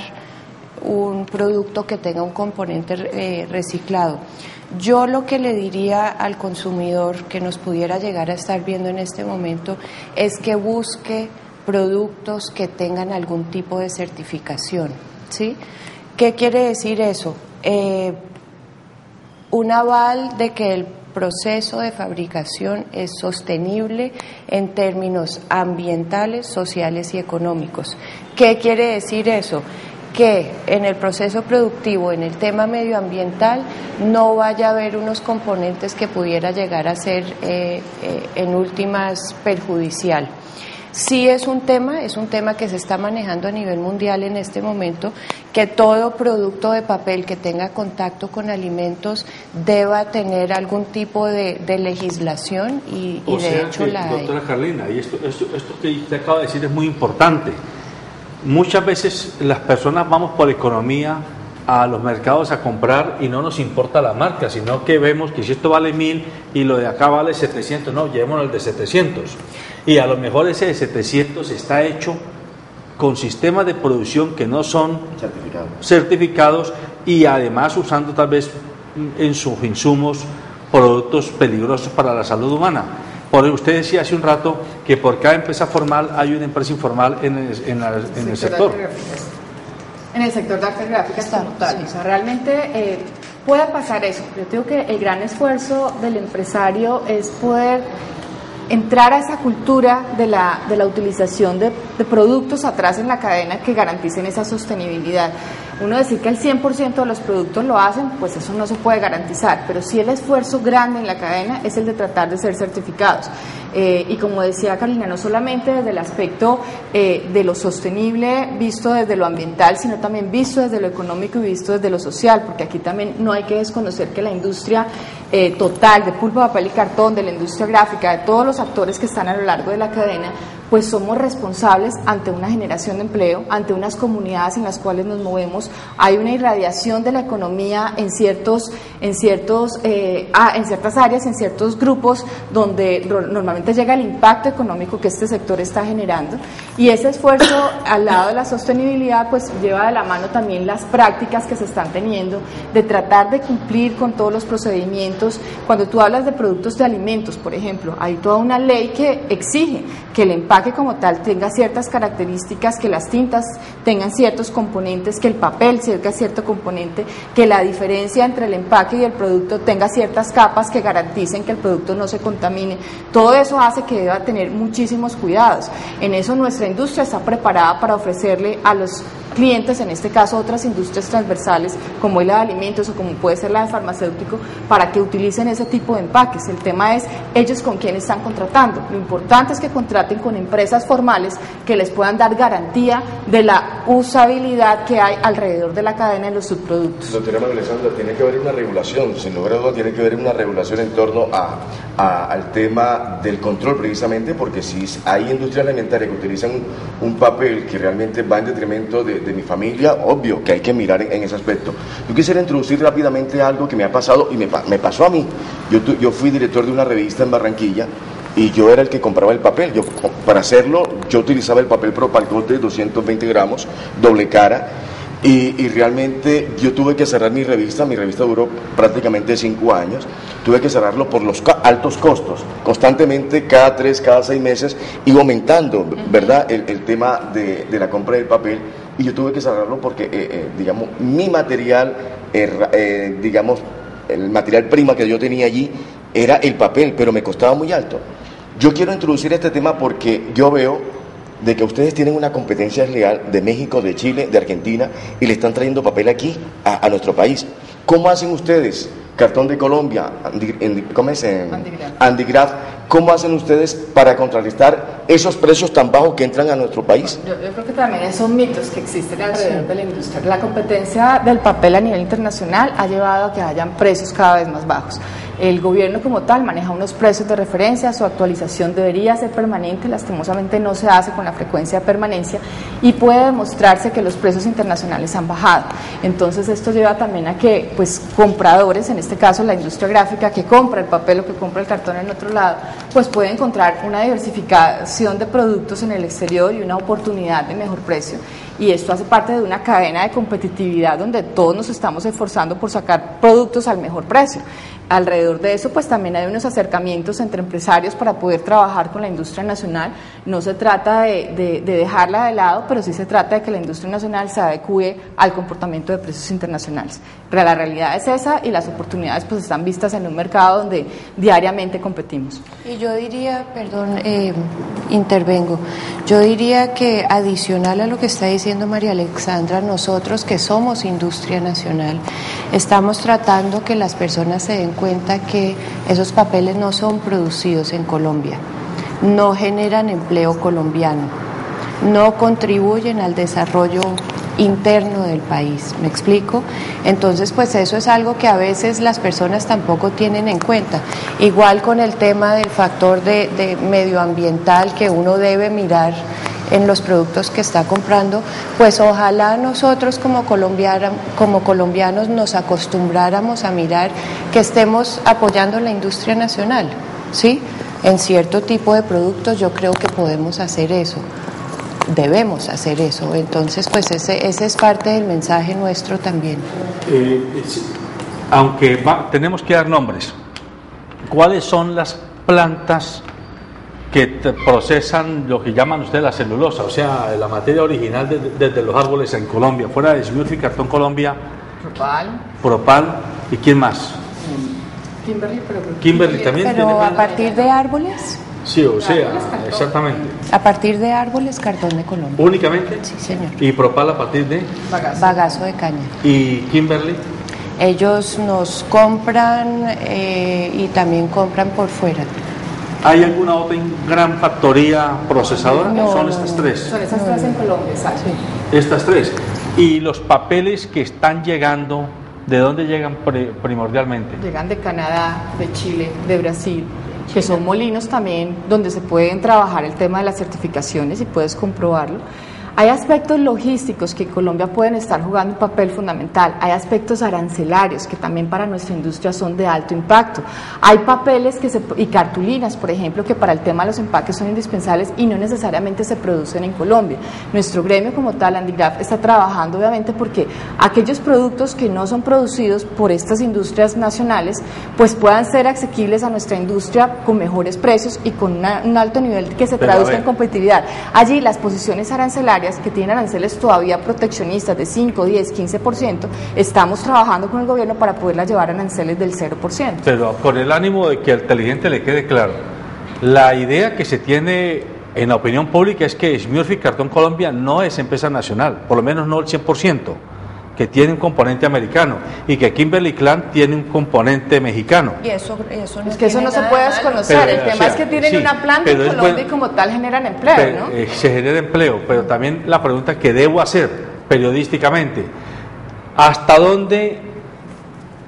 un producto que tenga un componente reciclado. Yo lo que le diría al consumidor que nos pudiera llegar a estar viendo en este momento es que busque productos que tengan algún tipo de certificación, ¿sí? ¿Qué quiere decir eso? un aval de que el proceso de fabricación es sostenible en términos ambientales, sociales y económicos. ¿Qué quiere decir eso? Que en el proceso productivo, en el tema medioambiental, no vaya a haber unos componentes que pudiera llegar a ser en últimas perjudicial. Sí es un tema que se está manejando a nivel mundial en este momento, que todo producto de papel que tenga contacto con alimentos deba tener algún tipo de legislación y de hecho la hay. Doctora Carlina, y esto que usted acaba de decir es muy importante. Muchas veces las personas vamos por economía a los mercados a comprar y no nos importa la marca, sino que vemos que si esto vale 1000 y lo de acá vale 700, no, llevémonos el de 700. Y a lo mejor ese de 700 está hecho con sistemas de producción que no son certificados y además usando tal vez en sus insumos productos peligrosos para la salud humana. Usted decía hace un rato que por cada empresa formal hay una empresa informal en el sector. En el sector de artes gráficas como tal. Sí. O sea, realmente puede pasar eso. Yo digo que el gran esfuerzo del empresario es poder entrar a esa cultura de la utilización de productos atrás en la cadena que garanticen esa sostenibilidad. Uno decir que el 100% de los productos lo hacen, pues eso no se puede garantizar, pero sí el esfuerzo grande en la cadena es el de tratar de ser certificados. Y como decía Carolina, no solamente desde el aspecto de lo sostenible visto desde lo ambiental, sino también visto desde lo económico y visto desde lo social, porque aquí también no hay que desconocer que la industria total de pulpa, papel y cartón, de la industria gráfica, de todos los actores que están a lo largo de la cadena, pues somos responsables ante una generación de empleo, ante unas comunidades en las cuales nos movemos. Hay una irradiación de la economía en ciertas áreas, en ciertos grupos donde normalmente llega el impacto económico que este sector está generando, y ese esfuerzo al lado de la sostenibilidad pues lleva de la mano también las prácticas que se están teniendo de tratar de cumplir con todos los procedimientos. Cuando tú hablas de productos de alimentos, por ejemplo, hay toda una ley que exige que el empaque como tal tenga ciertas características, que las tintas tengan ciertos componentes, que el papel tenga cierto componente, que la diferencia entre el empaque y el producto tenga ciertas capas que garanticen que el producto no se contamine. Todo eso hace que deba tener muchísimos cuidados. En eso nuestra industria está preparada para ofrecerle a los clientes, en este caso otras industrias transversales como es la de alimentos o como puede ser la de farmacéutico, para que utilicen ese tipo de empaques. El tema es ellos con quién están contratando. Lo importante es que contraten con empresas formales que les puedan dar garantía de la usabilidad que hay alrededor de la cadena de los subproductos. Doctora María Alexandra, tiene que haber una regulación, sin lugar a dudas tiene que haber una regulación en torno al tema del control, precisamente porque si hay industria alimentaria que utilizan un papel que realmente va en detrimento de mi familia, obvio que hay que mirar en ese aspecto. Yo quisiera introducir rápidamente algo que me ha pasado y me pasó a mí. Yo fui director de una revista en Barranquilla y yo era el que compraba el papel. Para hacerlo, yo utilizaba el papel Propalcot de 220 gramos, doble cara, y realmente yo tuve que cerrar mi revista duró prácticamente 5 años, tuve que cerrarlo por los altos costos, constantemente cada 3, cada 6 meses iba aumentando, ¿verdad?, el tema de la compra del papel, y yo tuve que cerrarlo porque, digamos, mi material, digamos, el material prima que yo tenía allí era el papel, pero me costaba muy alto. Yo quiero introducir este tema porque yo veo de que ustedes tienen una competencia desleal de México, de Chile, de Argentina, y le están trayendo papel aquí, a nuestro país. ¿Cómo hacen ustedes? Cartón de Colombia, Andigraf, ¿cómo hacen ustedes para contrarrestar esos precios tan bajos que entran a nuestro país? Yo creo que también son mitos que existen alrededor de la industria. La competencia del papel a nivel internacional ha llevado a que hayan precios cada vez más bajos. El gobierno como tal maneja unos precios de referencia, su actualización debería ser permanente, lastimosamente no se hace con la frecuencia de permanencia, y puede demostrarse que los precios internacionales han bajado. Entonces esto lleva también a que pues compradores, en este caso la industria gráfica que compra el papel o que compra el cartón en otro lado, pues puede encontrar una diversificación de productos en el exterior y una oportunidad de mejor precio. y esto hace parte de una cadena de competitividad donde todos nos estamos esforzando por sacar productos al mejor precio. Alrededor de eso, pues también hay unos acercamientos entre empresarios para poder trabajar con la industria nacional. No se trata de dejarla de lado, pero sí se trata de que la industria nacional se adecue al comportamiento de precios internacionales. Pero la realidad es esa y las oportunidades pues están vistas en un mercado donde diariamente competimos. Y yo diría, perdón, intervengo, yo diría que adicional a lo que está diciendo María Alexandra, nosotros que somos industria nacional, estamos tratando que las personas se den cuenta que esos papeles no son producidos en Colombia, no generan empleo colombiano, no contribuyen al desarrollo interno del país, ¿me explico? Entonces, pues eso es algo que a veces las personas tampoco tienen en cuenta. Igual con el tema del factor de medioambiental que uno debe mirar en los productos que está comprando, pues ojalá nosotros como colombianos nos acostumbráramos a mirar que estemos apoyando la industria nacional, ¿sí? En cierto tipo de productos yo creo que podemos hacer eso, debemos hacer eso, entonces pues ese es parte del mensaje nuestro también. Aunque tenemos que dar nombres, ¿cuáles son las plantas que procesan lo que llaman ustedes la celulosa, o sea, la materia original desde los árboles en Colombia, fuera de Smurfit Cartón Colombia? Propal, ¿y quién más? Kimberly también. Pero a partir de árboles. Sí, o sea, exactamente. A partir de árboles, cartón de Colombia. ¿Únicamente? Sí, señor. ¿Y Propal a partir de? Bagazo de caña. ¿Y Kimberly? Ellos nos compran y también compran por fuera. ¿Hay alguna otra gran factoría procesadora? No, son estas tres. Son esas tres en Colombia, exacto. Estas tres. ¿Y los papeles que están llegando, de dónde llegan primordialmente? Llegan de Canadá, de Chile, de Brasil, que son molinos también donde se pueden trabajar el tema de las certificaciones y puedes comprobarlo. Hay aspectos logísticos que en Colombia pueden estar jugando un papel fundamental, hay aspectos arancelarios que también para nuestra industria son de alto impacto, hay papeles y cartulinas, por ejemplo, que para el tema de los empaques son indispensables y no necesariamente se producen en Colombia. Nuestro gremio como tal, Andigraf, está trabajando obviamente porque aquellos productos que no son producidos por estas industrias nacionales pues puedan ser asequibles a nuestra industria con mejores precios y con un alto nivel que se traduzca en competitividad. Allí las posiciones arancelarias que tienen aranceles todavía proteccionistas de 5, 10, 15%, estamos trabajando con el gobierno para poderla llevar a aranceles del 0%. Pero con el ánimo de que al inteligente le quede claro, la idea que se tiene en la opinión pública es que Smurfit Cartón Colombia no es empresa nacional, por lo menos no el 100%, que tiene un componente americano y que Kimberly Clark tiene un componente mexicano. Y eso no es que eso no se puede desconocer, el tema es que tienen una planta en Colombia y como tal generan empleo, ¿no? Se genera empleo, pero también la pregunta que debo hacer periodísticamente, ¿hasta dónde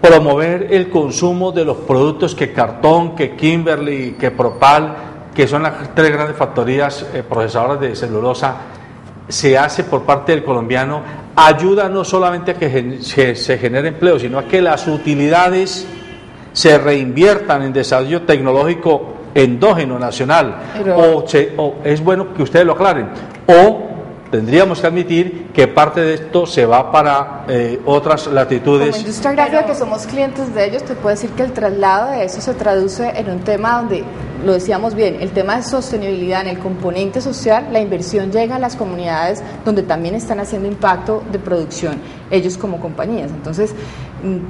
promover el consumo de los productos que Cartón, que Kimberly, que Propal, que son las tres grandes factorías procesadoras de celulosa, se hace por parte del colombiano? Ayuda no solamente a que se genere empleo, sino a que las utilidades se reinviertan en desarrollo tecnológico endógeno nacional. O es bueno que ustedes lo aclaren, o tendríamos que admitir que parte de esto se va para otras latitudes. Como industria gráfica que somos clientes de ellos, te puedo decir que el traslado de eso se traduce en un tema donde, lo decíamos bien, el tema de sostenibilidad en el componente social, la inversión llega a las comunidades donde también están haciendo impacto de producción, ellos como compañías. Entonces,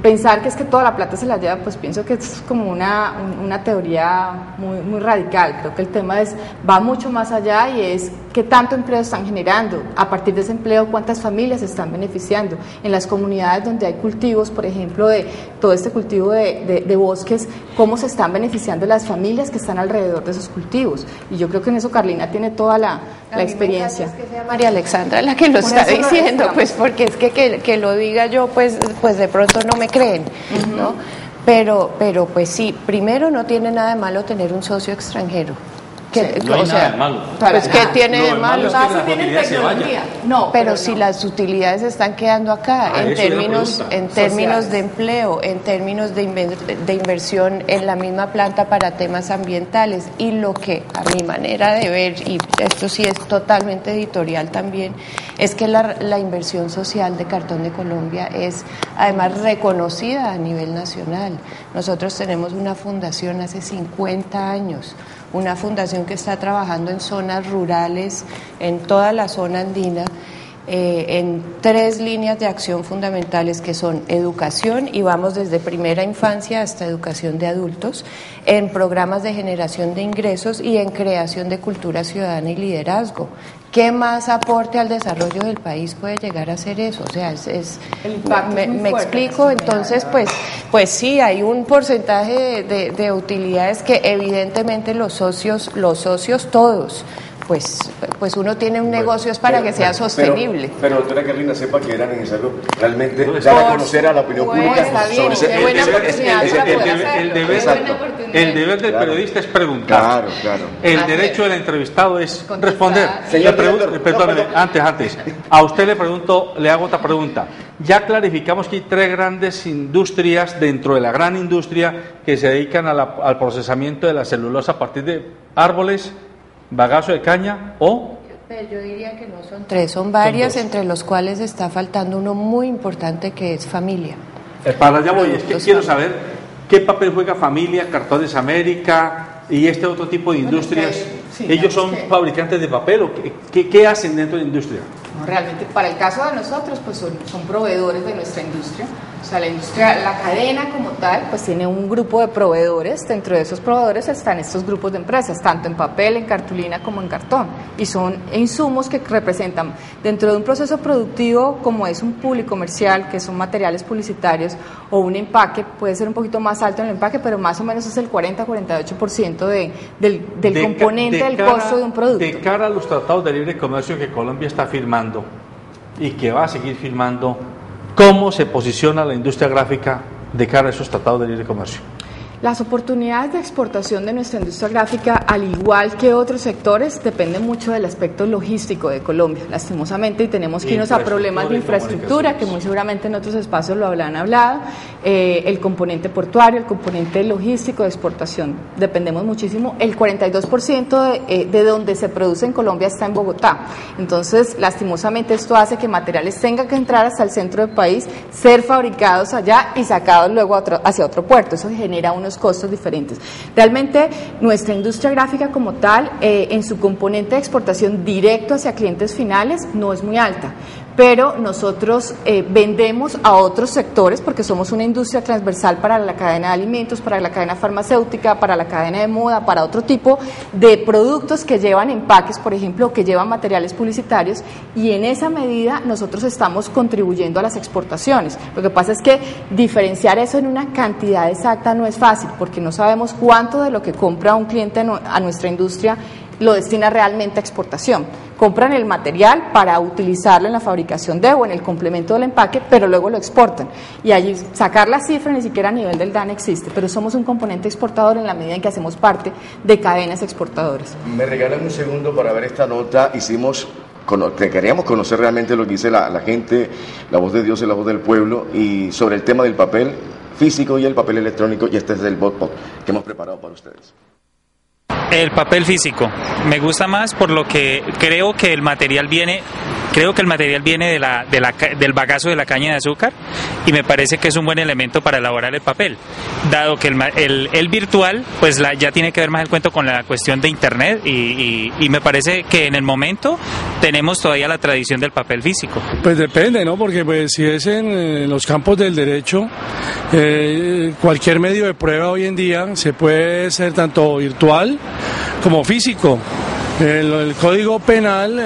pensar que es que toda la plata se la lleva, pues pienso que es como una teoría muy radical. Creo que el tema va mucho más allá y es qué tanto empleo están generando, a partir de ese empleo cuántas familias se están beneficiando. En las comunidades donde hay cultivos, por ejemplo, de todo este cultivo de bosques, cómo se están beneficiando las familias que están alrededor de esos cultivos. Y yo creo que en eso Carlina tiene toda la experiencia. Es que sea María Alexandra la que lo está diciendo, pues porque es que lo diga yo, pues de pronto no me creen, ¿no? Pero pues sí, primero no tiene nada de malo tener un socio extranjero, No hay nada de malo. Pues ¿qué tiene de malo? Es que las utilidades se vayan. No, pero si las utilidades están quedando acá, en términos de empleo, en términos de inversión en la misma planta para temas ambientales, y lo que a mi manera de ver, y esto sí es totalmente editorial también, es que la inversión social de Cartón de Colombia es además reconocida a nivel nacional. Nosotros tenemos una fundación hace 50 años, una fundación que está trabajando en zonas rurales, en toda la zona andina, en 3 líneas de acción fundamentales que son educación, y vamos desde primera infancia hasta educación de adultos, en programas de generación de ingresos y en creación de cultura ciudadana y liderazgo. ¿Qué más aporte al desarrollo del país puede llegar a ser eso? O sea, me explico. Entonces, pues sí, hay un porcentaje de utilidades que evidentemente los socios todos, pues uno tiene un negocio es para que sea sostenible. Pero doctora Carlina, sepa que era necesario realmente dar a conocer a la opinión pública sobre el deber del periodista es preguntar. Claro. El derecho del entrevistado es responder. Señor Perdóneme, antes. A usted le hago otra pregunta. Ya clarificamos que hay 3 grandes industrias dentro de la gran industria que se dedican al procesamiento de la celulosa a partir de árboles, bagazo de caña o... Yo diría que no son 3, son varias, entre los cuales está faltando uno muy importante que es familia. Para allá voy, es que quiero saber qué papel juega Familia, Cartones América y este otro tipo de industrias. ¿Ellos son fabricantes de papel o qué hacen dentro de la industria? No, realmente para el caso de nosotros pues son proveedores de nuestra industria. O sea, la industria, la cadena como tal, pues tiene un grupo de proveedores. Dentro de esos proveedores están estos grupos de empresas, tanto en papel, en cartulina como en cartón, y son insumos que representan dentro de un proceso productivo como es un publi comercial, que son materiales publicitarios, o un empaque, puede ser un poquito más alto en el empaque, pero más o menos es el 40-48% del componente del costo de un producto. De cara a los tratados de libre comercio que Colombia está firmando y que va a seguir firmando, ¿cómo se posiciona la industria gráfica de cara a esos tratados de libre comercio? Las oportunidades de exportación de nuestra industria gráfica, al igual que otros sectores, dependen mucho del aspecto logístico de Colombia, lastimosamente, y tenemos que irnos a problemas de infraestructura, que muy seguramente en otros espacios lo habrán hablado, el componente portuario, el componente logístico de exportación, dependemos muchísimo. El 42% de donde se produce en Colombia está en Bogotá, entonces lastimosamente esto hace que materiales tengan que entrar hasta el centro del país, ser fabricados allá y sacados luego hacia otro puerto. Eso genera unos costos diferentes. Realmente nuestra industria gráfica como tal, en su componente de exportación directo hacia clientes finales, no es muy alta, pero nosotros vendemos a otros sectores porque somos una industria transversal para la cadena de alimentos, para la cadena farmacéutica, para la cadena de moda, para otro tipo de productos que llevan empaques, por ejemplo, que llevan materiales publicitarios, y en esa medida nosotros estamos contribuyendo a las exportaciones. Lo que pasa es que diferenciar eso en una cantidad exacta no es fácil, porque no sabemos cuánto de lo que compra un cliente a nuestra industria lo destina realmente a exportación. Compran el material para utilizarlo en la fabricación o en el complemento del empaque, pero luego lo exportan. Y allí sacar la cifra ni siquiera a nivel del DAN existe, pero somos un componente exportador en la medida en que hacemos parte de cadenas exportadoras. Me regalan un segundo para ver esta nota. Queríamos conocer realmente lo que dice la gente, la voz de Dios y la voz del pueblo, y sobre el tema del papel físico y el papel electrónico, y este es el bot que hemos preparado para ustedes. El papel físico me gusta más por lo que creo que el material viene del bagazo de la caña de azúcar, y me parece que es un buen elemento para elaborar el papel, dado que el virtual pues ya tiene que ver más el cuento con la cuestión de internet, y me parece que en el momento tenemos todavía la tradición del papel físico. Pues depende, ¿no? Porque pues si es en los campos del derecho, cualquier medio de prueba hoy en día se puede ser tanto virtual como físico. El Código Penal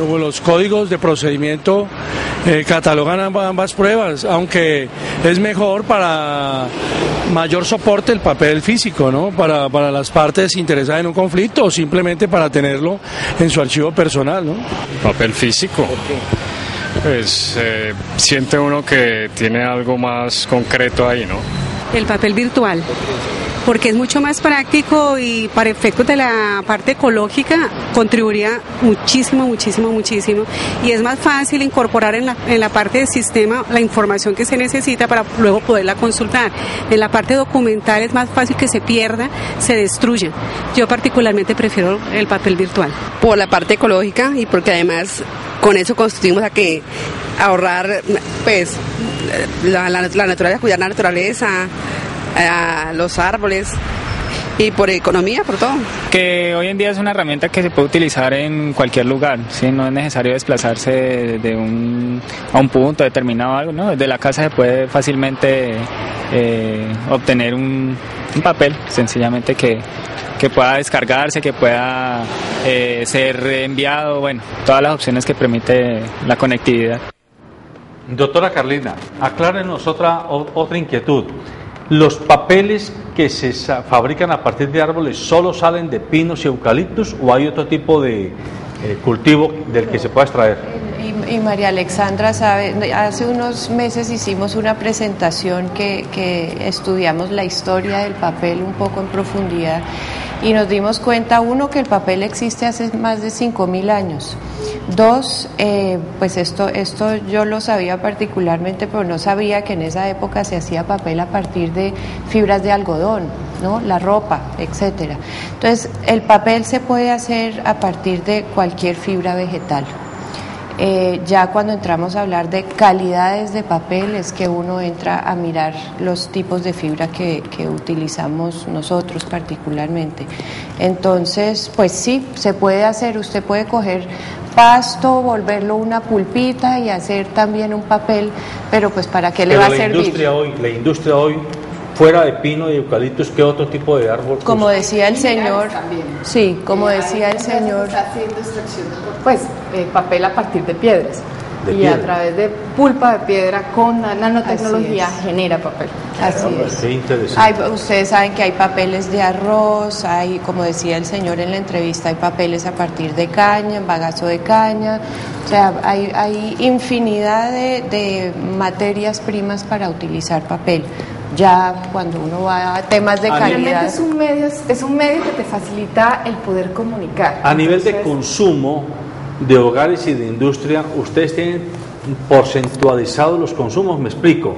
o los códigos de procedimiento catalogan ambas pruebas, aunque es mejor para mayor soporte el papel físico, ¿no? Para las partes interesadas en un conflicto, o simplemente para tenerlo en su archivo personal, ¿no? Papel físico. Pues siente uno que tiene algo más concreto ahí, ¿no? El papel virtual. porque es mucho más práctico y para efectos de la parte ecológica contribuiría muchísimo, y es más fácil incorporar en la parte del sistema la información que se necesita para luego poderla consultar. En la parte documental es más fácil que se pierda, se destruya. Yo particularmente prefiero el papel virtual. Por la parte ecológica y porque además con eso constituimos a que ahorrar pues la naturaleza, cuidar la naturaleza, los árboles, y por economía, por todo. Que hoy en día es una herramienta que se puede utilizar en cualquier lugar, ¿sí? No es necesario desplazarse a un punto determinado, algo, ¿no? Desde la casa se puede fácilmente obtener un papel, sencillamente que pueda descargarse, que pueda ser enviado, bueno, todas las opciones que permite la conectividad. Doctora Carlina, aclárenos otra inquietud. ¿Los papeles que se fabrican a partir de árboles solo salen de pinos y eucaliptus o hay otro tipo de cultivo del que se pueda extraer? Y María Alexandra sabe, hace unos meses hicimos una presentación que estudiamos la historia del papel un poco en profundidad y nos dimos cuenta, uno, que el papel existe hace más de 5.000 años. Dos, pues esto yo lo sabía particularmente, pero no sabía que en esa época se hacía papel a partir de fibras de algodón, ¿no? La ropa, etcétera. Entonces, el papel se puede hacer a partir de cualquier fibra vegetal. Ya cuando entramos a hablar de calidades de papel es que uno entra a mirar los tipos de fibra que utilizamos nosotros particularmente. Entonces, pues sí, se puede hacer, usted puede coger pasto, volverlo una pulpita y hacer también un papel, pero pues ¿para qué le va a servir? La industria hoy, fuera de pino y eucaliptus, ¿qué otro tipo de árbol? Como decía el señor, sí, como decía el señor. Está haciendo extracción de papel a partir de piedras. A través de pulpa de piedra con nanotecnología genera papel. Así es. Qué interesante. Ustedes saben que hay papeles de arroz, hay, como decía el señor en la entrevista, hay papeles a partir de caña, bagazo de caña, o sea, hay infinidad de materias primas para utilizar papel. Ya cuando uno va a temas de calidad. Realmente es un medio que te facilita el poder comunicar. A nivel de consumo de hogares y de industria, ¿ustedes tienen porcentualizados los consumos? Me explico.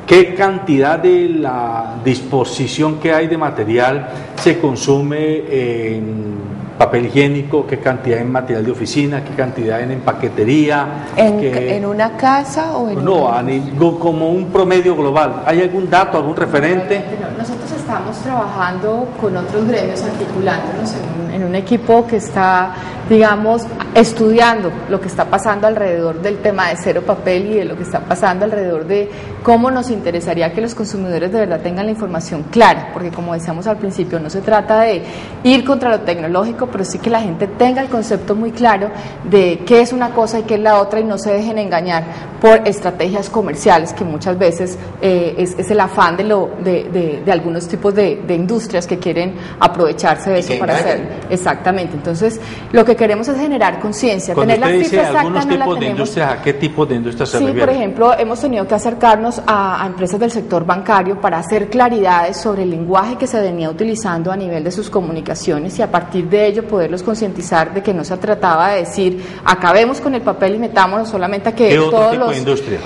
¿Qué cantidad de la disposición que hay de material se consume en papel higiénico? ¿Qué cantidad en material de oficina? ¿Qué cantidad en paquetería? ¿En una casa o en como un promedio global? ¿Hay algún dato, algún referente? Nosotros estamos trabajando con otros gremios, articulándonos en un equipo que está, digamos, estudiando lo que está pasando alrededor del tema de cero papel y de lo que está pasando alrededor de cómo nos interesaría que los consumidores de verdad tengan la información clara, porque como decíamos al principio, no se trata de ir contra lo tecnológico, pero sí que la gente tenga el concepto muy claro de qué es una cosa y qué es la otra y no se dejen engañar por estrategias comerciales, que muchas veces es el afán de algunos tipos de industrias que quieren aprovecharse de eso para hacer. Exactamente. Entonces, lo que queremos es generar conciencia. Cuando tener usted la dice cifra exacta algunos no la tipos de tenemos. industrias, ¿a qué tipo de industrias se refiere? Sí, por ejemplo, hemos tenido que acercarnos a empresas del sector bancario para hacer claridades sobre el lenguaje que se venía utilizando a nivel de sus comunicaciones y a partir de ello poderlos concientizar de que no se trataba de decir acabemos con el papel y metámonos solamente a que ¿Qué otro todos tipo los... de industria?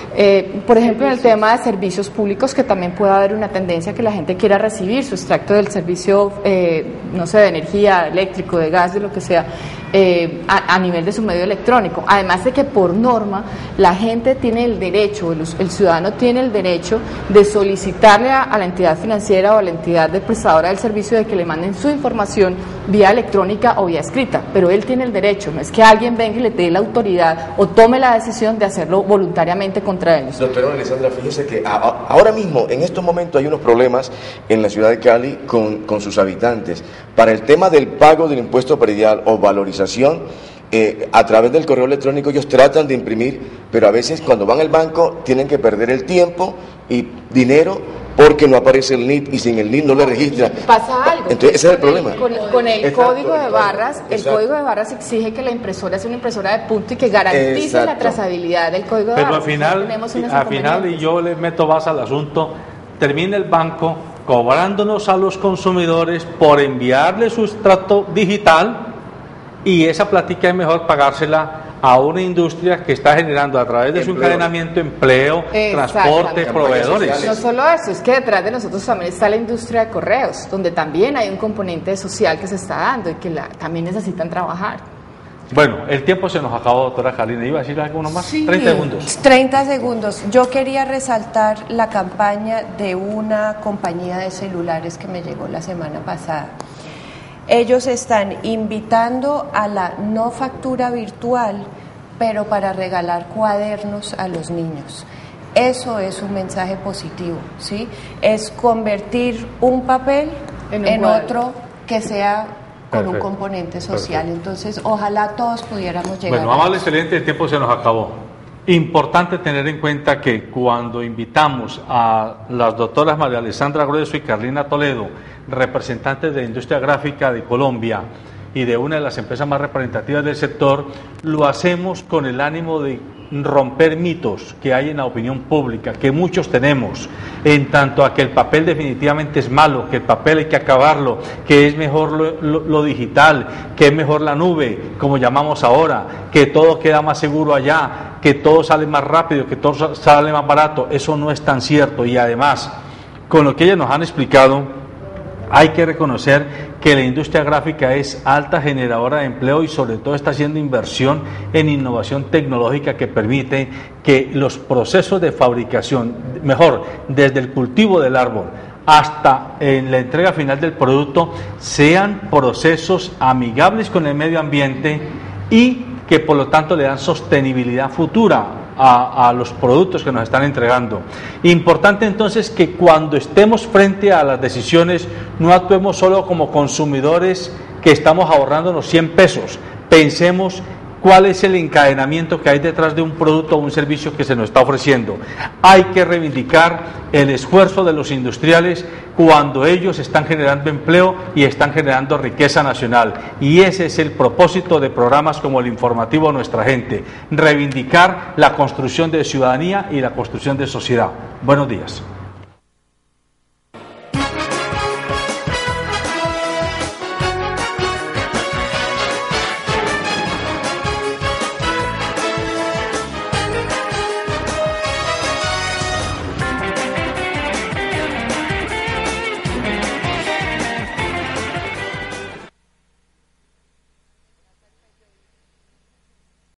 Por ejemplo, en el tema de servicios públicos, que también puede haber una tendencia que la gente quiera recibir su extracto del servicio, no sé, de energía, eléctrico, de gas, de lo que sea, a nivel de su medio electrónico. Además de que por norma la gente tiene el derecho, el ciudadano tiene el derecho de solicitarle a la entidad financiera o a la entidad prestadora del servicio de que le manden su información vía electrónica o vía escrita, pero él tiene el derecho, no es que alguien venga y le dé la autoridad o tome la decisión de hacerlo voluntariamente contra ellos. Doctora Alessandra, fíjese que ahora mismo, en estos momentos, hay unos problemas en la ciudad de Cali con sus habitantes. Para el tema del pago del impuesto predial o valorización, a través del correo electrónico ellos tratan de imprimir, pero a veces cuando van al banco tienen que perder el tiempo y dinero porque no aparece el NIT y sin el NIT no le registra. Pasa algo. Entonces ese es el problema. Con el código de barras, el código de barras exige que la impresora sea una impresora de punto y que garantice la trazabilidad del código de barras. Pero al final, y yo le meto base al asunto, termina el banco cobrándonos a los consumidores por enviarle su extracto digital, y esa plática es mejor pagársela a una industria que está generando a través de su encadenamiento empleo, transporte, proveedores. No solo eso, es que detrás de nosotros también está la industria de correos, donde también hay un componente social que se está dando y que también necesitan trabajar. Bueno, el tiempo se nos acabó, doctora Carolina. ¿Iba a decir alguno más? Sí, 30 segundos. 30 segundos. Yo quería resaltar la campaña de una compañía de celulares que me llegó la semana pasada. Ellos están invitando a la no factura virtual, pero para regalar cuadernos a los niños. Eso es un mensaje positivo, ¿sí? Es convertir un papel en otro que sea con un componente social. Entonces, ojalá todos pudiéramos llegar. Bueno, amable, excelente, el tiempo se nos acabó. Importante tener en cuenta que cuando invitamos a las doctoras María Alexandra Grueso y Carolina Toledo, representantes de la industria gráfica de Colombia y de una de las empresas más representativas del sector, lo hacemos con el ánimo de romper mitos que hay en la opinión pública, que muchos tenemos, en tanto a que el papel definitivamente es malo, que el papel hay que acabarlo, que es mejor lo digital, que es mejor la nube, como llamamos ahora, que todo queda más seguro allá, que todo sale más rápido, que todo sale más barato. Eso no es tan cierto, y además, con lo que ellos nos han explicado, hay que reconocer que la industria gráfica es alta generadora de empleo y sobre todo está haciendo inversión en innovación tecnológica que permite que los procesos de fabricación, mejor, desde el cultivo del árbol hasta en la entrega final del producto, sean procesos amigables con el medio ambiente y que por lo tanto le dan sostenibilidad futura a los productos que nos están entregando. Importante entonces que cuando estemos frente a las decisiones no actuemos solo como consumidores que estamos ahorrándonos 100 pesos, pensemos cuál es el encadenamiento que hay detrás de un producto o un servicio que se nos está ofreciendo. Hay que reivindicar el esfuerzo de los industriales cuando ellos están generando empleo y están generando riqueza nacional. Y ese es el propósito de programas como el informativo Nuestra Gente, reivindicar la construcción de ciudadanía y la construcción de sociedad. Buenos días.